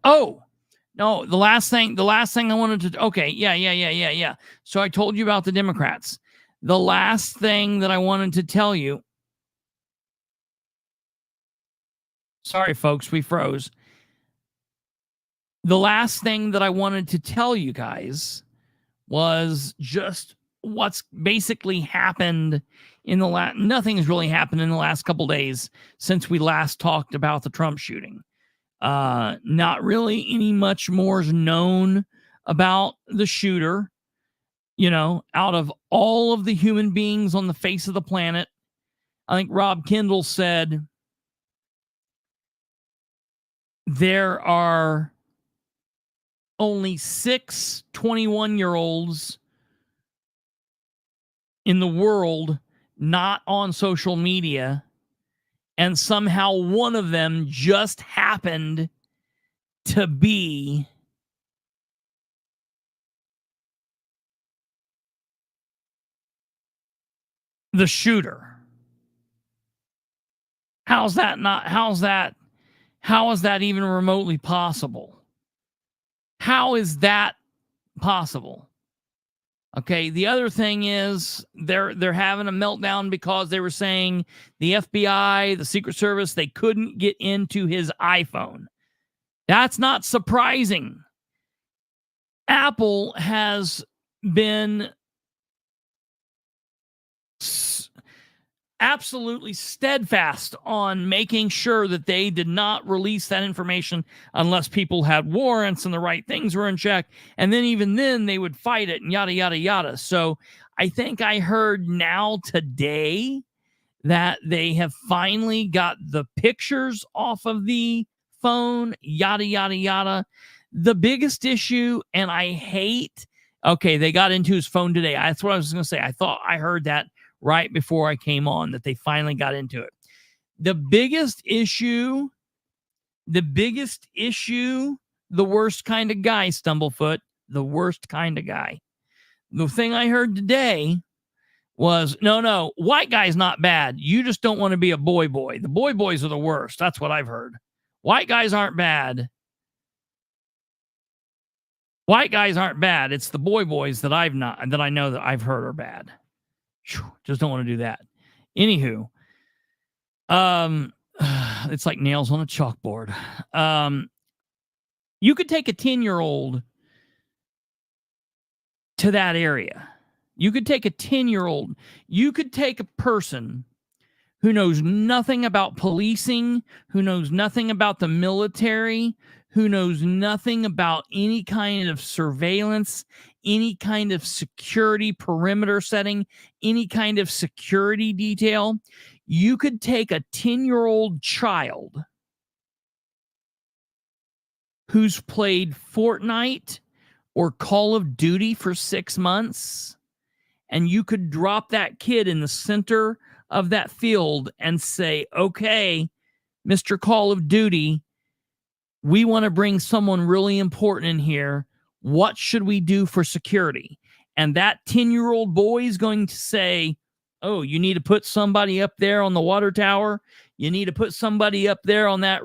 Oh, no, the last thing I wanted to... Okay, yeah. So I told you about the Democrats. The last thing that I wanted to tell you... Sorry, folks, we froze. The last thing that I wanted to tell you guys was just what's basically happened in the last... Nothing's really happened in the last couple days since we last talked about the Trump shooting. Not really any much more is known about the shooter. Out of all of the human beings on the face of the planet, I think Rob Kendall said there are only 6 21-year-olds in the world not on social media, and somehow one of them just happened to be the shooter. How is that even remotely possible? How is that possible? Okay, the other thing is they're having a meltdown because they were saying the FBI, the Secret Service, they couldn't get into his iPhone. That's not surprising. Apple has been absolutely steadfast on making sure that they did not release that information unless people had warrants and the right things were in check. And then even then they would fight it and yada, yada, yada. So I think I heard now today that they have finally got the pictures off of the phone, yada, yada, yada. The biggest issue, and I hate, okay, they got into his phone today. That's what I was going to say. I thought I heard that right before I came on, that they finally got into it. The biggest issue, the worst kind of guy, Stumblefoot, the worst kind of guy. The thing I heard today was, no, white guy's not bad. You just don't want to be a boy. The boys are the worst. That's what I've heard. White guys aren't bad. White guys aren't bad. It's the boys that I know that I've heard are bad. Just don't want to do that. Anywho, it's like nails on a chalkboard. You could take a 10-year-old to that area. You could take a 10-year-old. You could take a person who knows nothing about policing, who knows nothing about the military, who knows nothing about any kind of surveillance, any kind of security perimeter setting, any kind of security detail. You could take a 10-year-old child who's played Fortnite or Call of Duty for 6 months, and you could drop that kid in the center of that field and say, okay, Mr. Call of Duty, we want to bring someone really important in here. What should we do for security? And that 10-year-old boy is going to say, oh, you need to put somebody up there on the water tower. You need to put somebody up there on that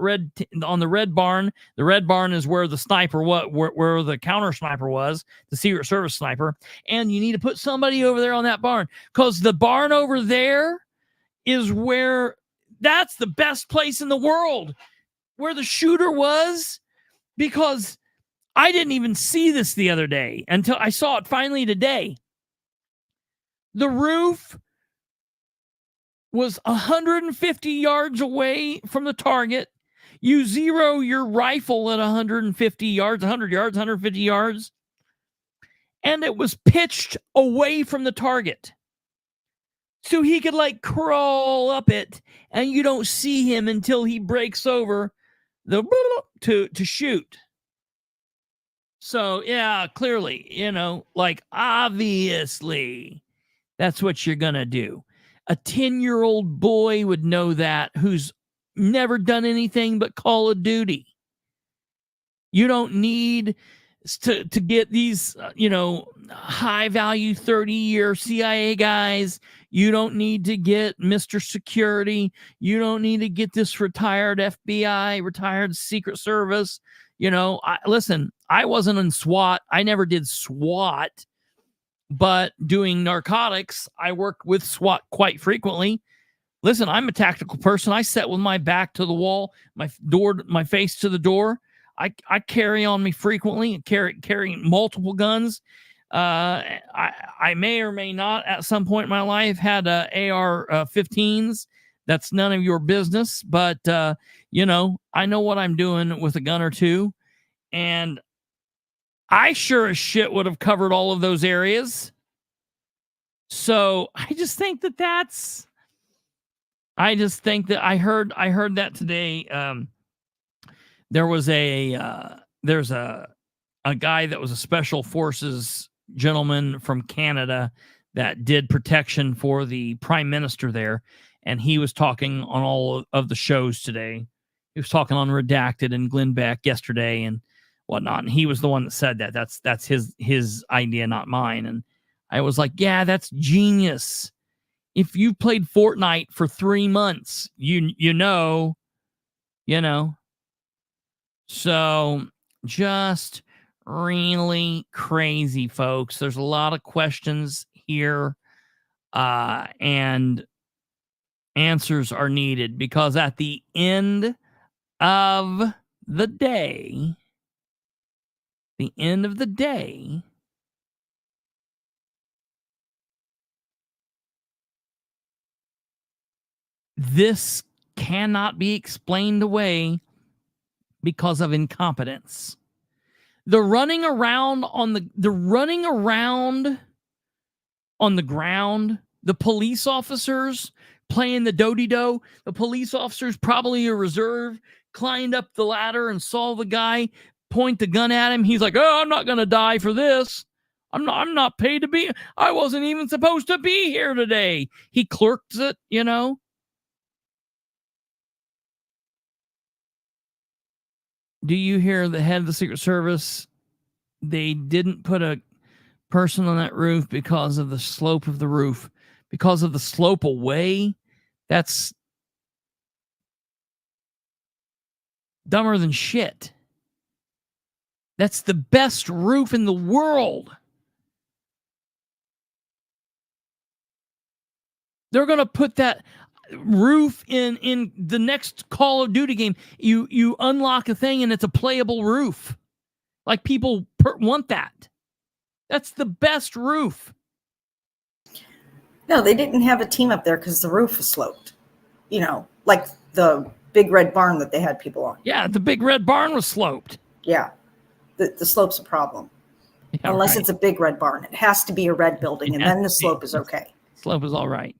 on the red barn. The red barn is where the sniper, where the counter sniper was, the Secret Service sniper. And you need to put somebody over there on that barn, because the barn over there is that's the best place in the world where the shooter was, because I didn't even see this the other day until I saw it finally today. The roof was 150 yards away from the target. You zero your rifle at 150 yards, 100 yards, 150 yards, and it was pitched away from the target. So he could crawl up it, and you don't see him until he breaks over to shoot. So, yeah, clearly, obviously, that's what you're going to do. A 10-year-old boy would know that, who's never done anything but Call of Duty. You don't need to get these, high-value 30-year CIA guys. You don't need to get Mr. Security. You don't need to get this retired FBI, retired Secret Service. Listen, I wasn't in SWAT. I never did SWAT, but doing narcotics, I work with SWAT quite frequently. Listen, I'm a tactical person. I sit with my back to the wall, my face to the door. I carry on me frequently, carry multiple guns. I may or may not at some point in my life had AR-15s. That's none of your business, but I know what I'm doing with a gun or two, and I sure as shit would have covered all of those areas. So I just think that I heard that today. There's a guy that was a special forces gentleman from Canada that did protection for the prime minister there. And he was talking on all of the shows today. He was talking on Redacted and Glenn Beck yesterday and whatnot. And he was the one that said that. That's his idea, not mine. And I was like, yeah, that's genius. If you played Fortnite for 3 months, you know. So just really crazy, folks. There's a lot of questions here, and answers are needed, because at the end of the day, this cannot be explained away because of incompetence. The running around on the ground, the police officers playing the do-de-do, the police officers, probably a reserve, climbed up the ladder and saw the guy point the gun at him. He's like, "Oh, I'm not going to die for this. I'm not paid to be. I wasn't even supposed to be here today." He clerks it, you know. Do you hear the head of the Secret Service? They didn't put a person on that roof because of the slope of the roof, because of the slope away. That's dumber than shit. That's the best roof in the world. They're going to put that roof in the next Call of Duty game. You unlock a thing and it's a playable roof. Like, people want that. That's the best roof.
No, they didn't have a team up there because the roof was sloped. You know, like the big red barn that they had people on.
Yeah, the big red barn was sloped.
Yeah, the slope's a problem. Yeah, unless it's a big red barn. It has to be a red building, and then the slope is okay.
Slope is all right.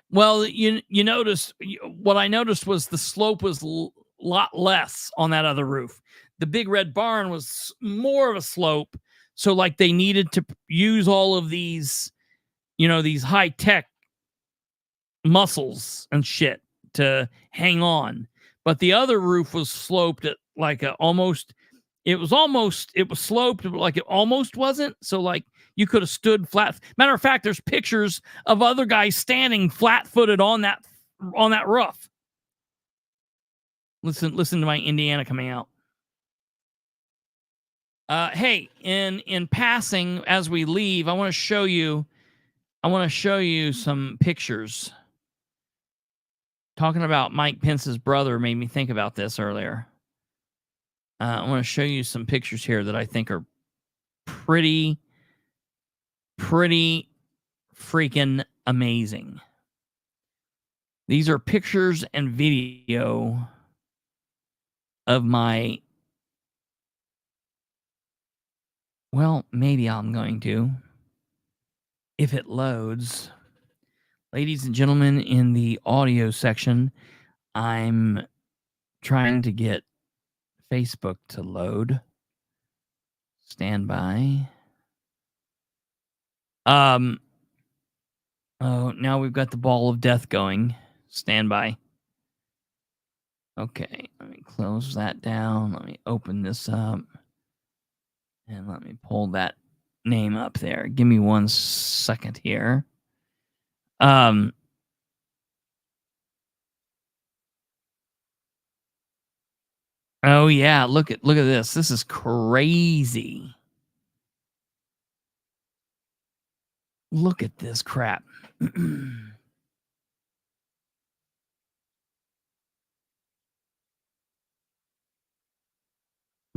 Well, you notice, what I noticed was the slope was a lot less on that other roof. The big red barn was more of a slope. So, like, they needed to use all of these, you know, these high-tech muscles and shit to hang on. But the other roof was sloped at like it was sloped, but like it almost wasn't. So, like, you could have stood flat. Matter of fact, there's pictures of other guys standing flat-footed on that roof. Listen to my Indiana coming out. Hey, in passing, as we leave, I want to show you some pictures. Talking about Mike Pence's brother made me think about this earlier. I want to show you some pictures here that I think are pretty freaking amazing. These are pictures and video of my... Well, maybe I'm going to, if it loads. Ladies and gentlemen, in the audio section, I'm trying to get Facebook to load. Stand by. Oh, now we've got the ball of death going. Stand by. Okay, let me close that down. Let me open this up. And let me pull that name up there. Give me 1 second here. Oh yeah, look at this. This is crazy. Look at this crap.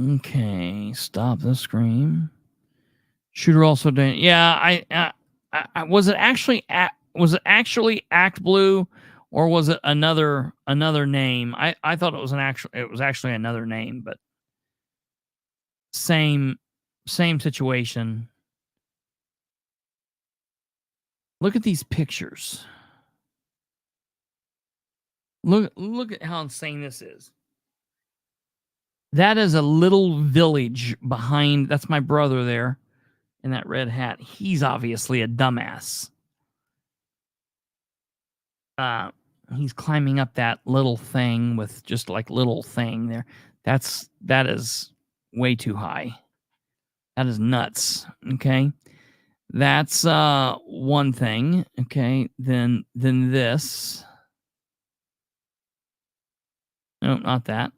Okay, stop the screen. Shooter also doing. Yeah, I was it actually Act Blue, or was it another name? I thought it was actually another name, but same situation. Look at these pictures. Look at how insane this is. That is a little village behind. That's my brother there in that red hat. He's obviously a dumbass. He's climbing up that little thing with just like little thing there. That is way too high. That is nuts. Okay. That's one thing. Okay. Then this. No, not that.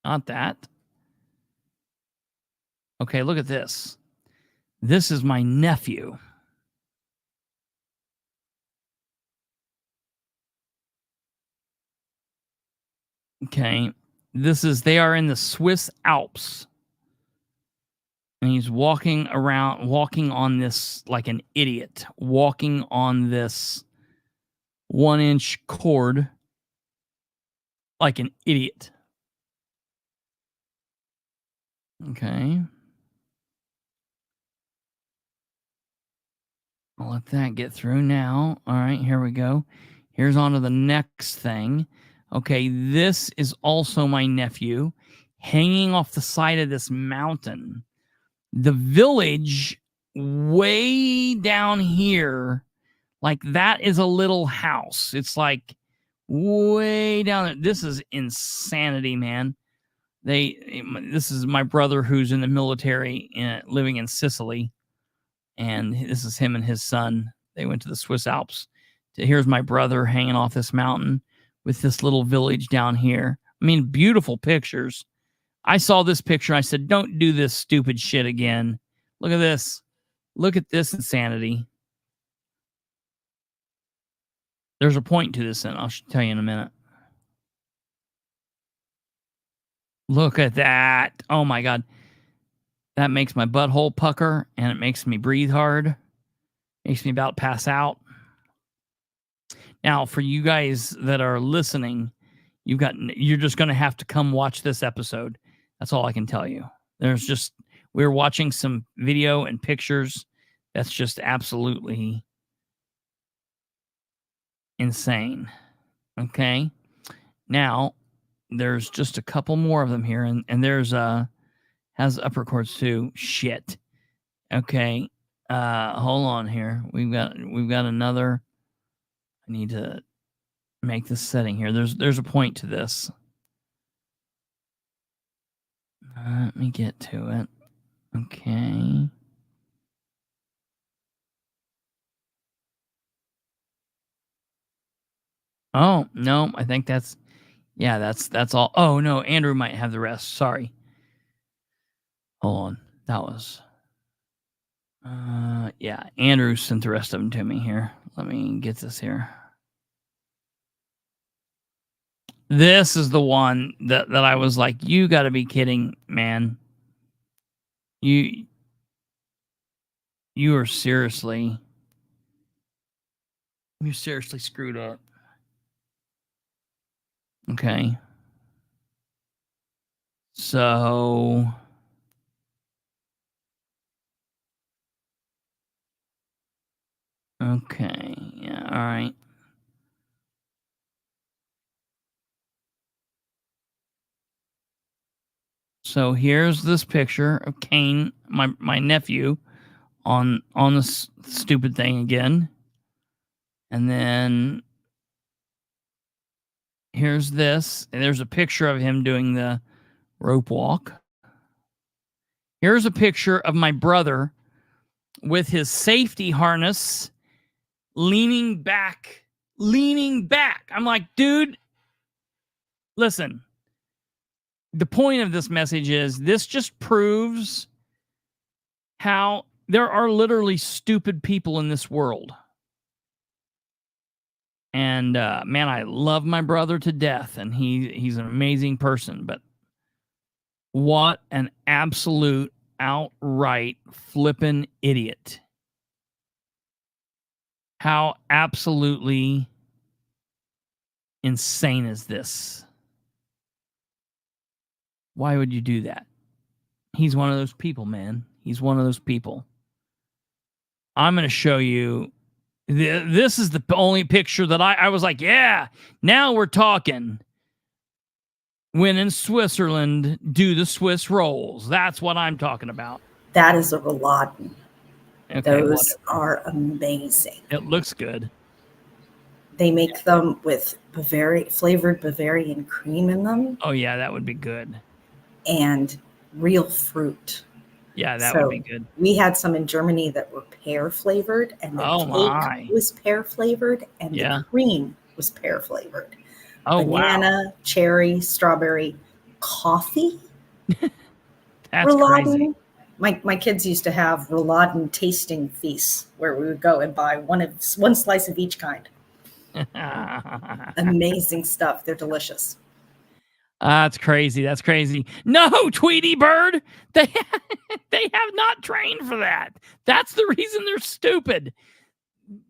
Not that. Okay, look at this. This is my nephew. Okay. They are in the Swiss Alps. And he's walking on this like an idiot, walking on this 1-inch cord like an idiot. Okay. I'll let that get through now. All right, here we go. Here's on to the next thing. Okay, this is also my nephew hanging off the side of this mountain. The village way down here, like that is a little house. It's like way down there. This is insanity, man. This is my brother who's in the military living in Sicily. And this is him and his son. They went to the Swiss Alps. Here's my brother hanging off this mountain with this little village down here. I mean, beautiful pictures. I saw this picture. I said, don't do this stupid shit again. Look at this. Look at this insanity. There's a point to this, and I'll tell you in a minute. Look at that. Oh, my God. That makes my butthole pucker, and it makes me breathe hard. Makes me about pass out. Now, for you guys that are listening, you're just going to have to come watch this episode. That's all I can tell you. We're watching some video and pictures. That's just absolutely insane. Okay. Now, there's just a couple more of them here, and there's has upper chords too. Shit. Okay. Hold on here. We've got another. I need to make this setting here. There's a point to this. Let me get to it. Okay. Oh, no, I think that's all. Oh, no, Andrew might have the rest. Sorry. Hold on. That was yeah, Andrew sent the rest of them to me here. Let me get this here. This is the one that I was like, you got to be kidding, man. You are seriously screwed up. Okay. So okay. Yeah, all right. So here's this picture of Kane, my nephew, on this stupid thing again. And then here's this. And there's a picture of him doing the rope walk. Here's a picture of my brother with his safety harness leaning back. I'm like, dude, listen. The point of this message is this just proves how there are literally stupid people in this world. And man, I love my brother to death, and he's an amazing person. But what an absolute outright flippin' idiot! How absolutely insane is this? Why would you do that? He's one of those people, man. He's one of those people. I'm going to show you. This is the only picture that I was like, yeah, now we're talking. When in Switzerland, do the Swiss rolls. That's what I'm talking about.
That is a rouladen.
Okay,
those are amazing.
It looks good.
They make them with flavored Bavarian cream in them.
Oh, yeah, that would be good.
And real fruit.
Yeah, that would be good.
We had some in Germany that were pear flavored, and the cake was pear flavored, and the cream was pear flavored.
Oh,
banana, cherry, strawberry, coffee.
That's crazy.
My kids used to have rouladen tasting feasts where we would go and buy one slice of each kind. Amazing stuff. They're delicious.
That's crazy. That's crazy. No, Tweety Bird. They they have not trained for that. That's the reason they're stupid.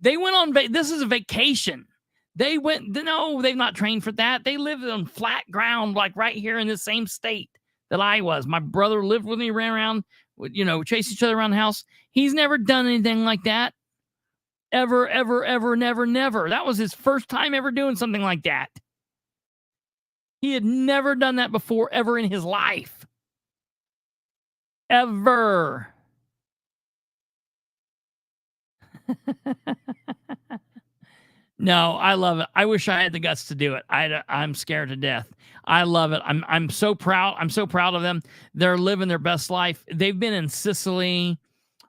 They went on. This is a vacation. They went. No, they've not trained for that. They live on flat ground, like right here in the same state that I was. My brother lived with me, ran around, chased each other around the house. He's never done anything like that. Ever, ever, ever, never, never. That was his first time ever doing something like that. He had never done that before, ever in his life. Ever. No, I love it. I wish I had the guts to do it. I'm scared to death. I love it. I'm so proud. I'm so proud of them. They're living their best life. They've been in Sicily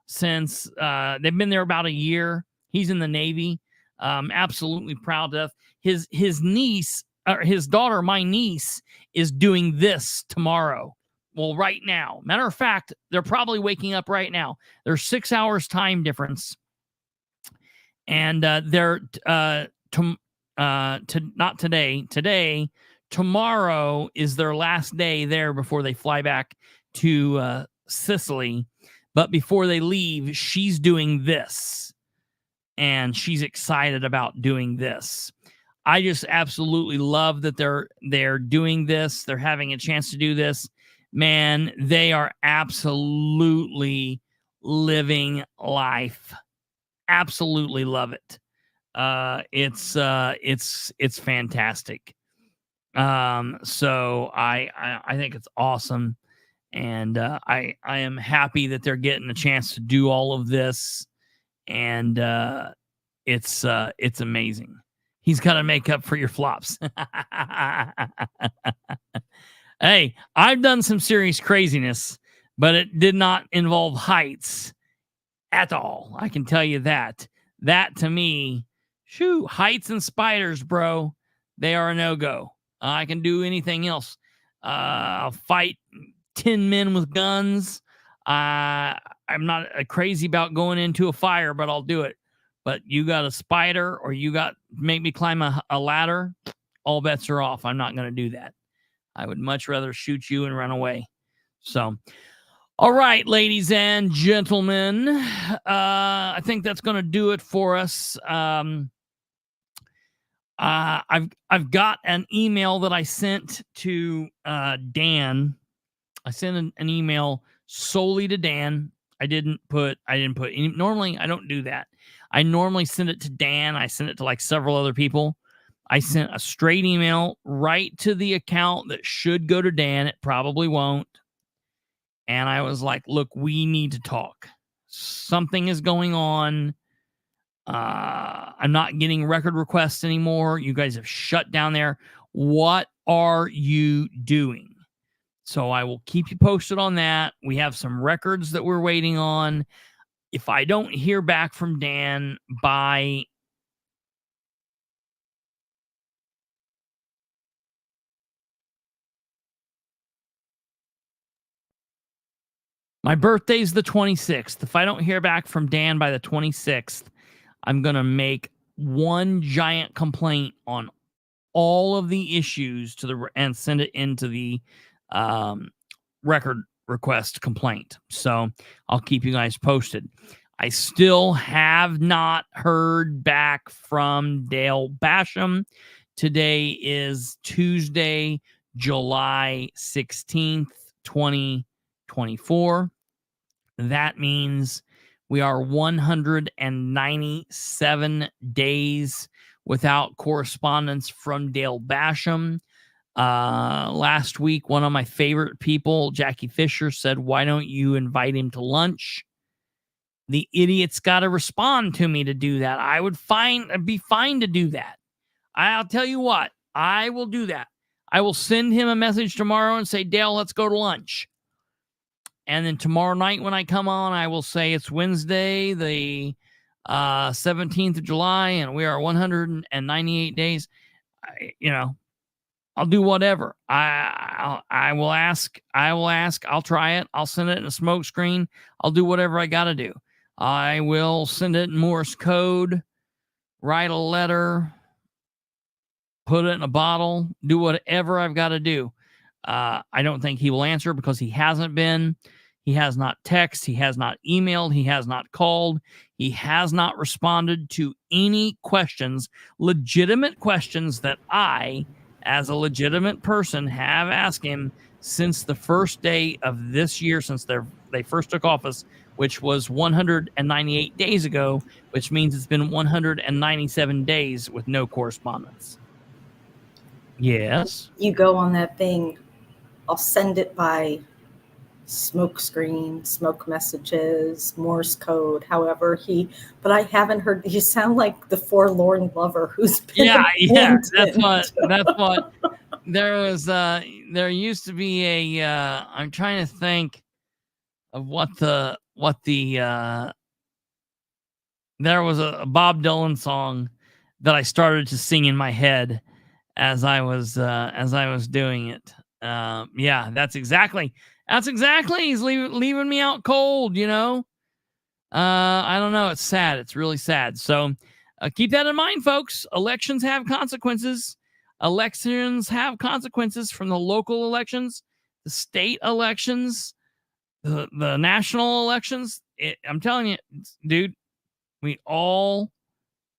since they've been there about a year. He's in the Navy. Absolutely proud of his niece, or his daughter. My niece is doing this tomorrow. Well, right now. Matter of fact, they're probably waking up right now. There's 6 hours time difference. And they're not today, tomorrow is their last day there before they fly back to Sicily. But before they leave, she's doing this, and she's excited about doing this. I just absolutely love that they're doing this. They're having a chance to do this. Man, they are absolutely living life. Absolutely love it. It's fantastic. So I think it's awesome, and I am happy that they're getting a chance to do all of this, and it's amazing. He's got to make up for your flops. Hey, I've done some serious craziness, but it did not involve heights at all. I can tell you that. That to me, heights and spiders, bro, they are a no-go. I can do anything else. I'll fight 10 men with guns. I'm not crazy about going into a fire, but I'll do it. But you got a spider, or make me climb a ladder, all bets are off. I'm not going to do that. I would much rather shoot you and run away. So, all right, ladies and gentlemen, I think that's going to do it for us. I've got an email that I sent to Dan. I sent an email solely to Dan. I didn't put any. Normally, I don't do that. I normally send it to Dan. I send it to like several other people. I sent a straight email right to the account that should go to Dan. It probably won't. And I was like, look, we need to talk. Something is going on. I'm not getting record requests anymore. You guys have shut down there. What are you doing? So I will keep you posted on that. We have some records that we're waiting on. If I don't hear back from Dan by my birthday's the 26th. If I don't hear back from Dan by the 26th, I'm going to make one giant complaint on all of the issues and send it into the record request complaint. So I'll keep you guys posted. I still have not heard back from Dale Basham. Today is Tuesday, July 16th, 2024. That means we are 197 days without correspondence from Dale Basham. Last week, one of my favorite people, Jackie Fisher, said, why don't you invite him to lunch? The idiot's got to respond to me to do that. I'd be fine to do that. I'll tell you what, I will do that. I will send him a message tomorrow and say, Dale, let's go to lunch. And then tomorrow night when I come on, I will say it's Wednesday, the 17th of July, and we are 198 days. I'll do whatever. I will ask. I'll try it. I'll send it in a smoke screen. I'll do whatever I got to do. I will send it in Morse code, write a letter, put it in a bottle, do whatever I've got to do. I don't think he will answer because he hasn't been. He has not texted. He has not emailed. He has not called. He has not responded to any questions, legitimate questions that I, as a legitimate person, have asked him since the first day of this year, since they first took office, which was 198 days ago, which means it's been 197 days with no correspondence. Yes.
You go on that thing, I'll send it by smoke screen, smoke messages, Morse code, however but I haven't heard, you sound like the forlorn lover who's been abandoned.
That's what there used to be I'm trying to think of what the there was a Bob Dylan song that I started to sing in my head as I was doing it. That's exactly. He's leaving me out cold, you know. I don't know. It's sad. It's really sad. So keep that in mind, folks. Elections have consequences. Elections have consequences from the local elections, the state elections, the national elections. I'm telling you, dude, we all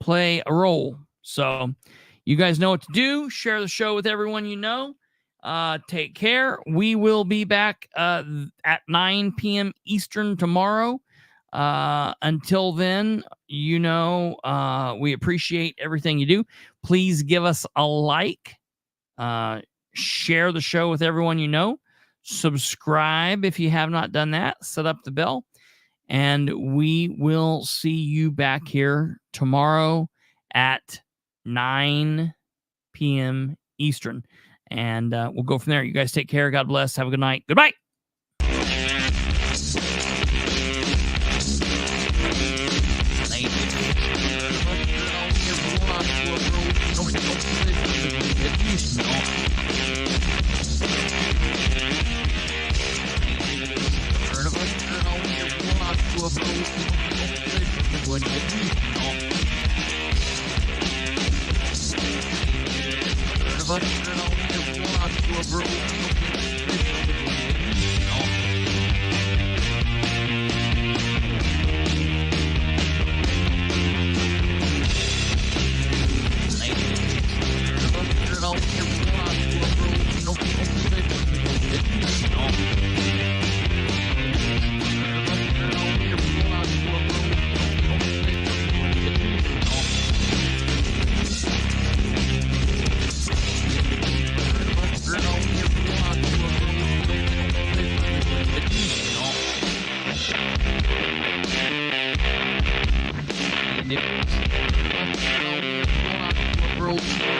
play a role. So you guys know what to do. Share the show with everyone you know. Take care. We will be back at 9 p.m. Eastern tomorrow. Until then, you know, we appreciate everything you do. Please give us a like. Share the show with everyone you know. Subscribe if you have not done that. Set up the bell. And we will see you back here tomorrow at 9 p.m. Eastern. And we'll go from there. You guys take care. God bless. Have a good night. Goodbye.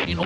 You know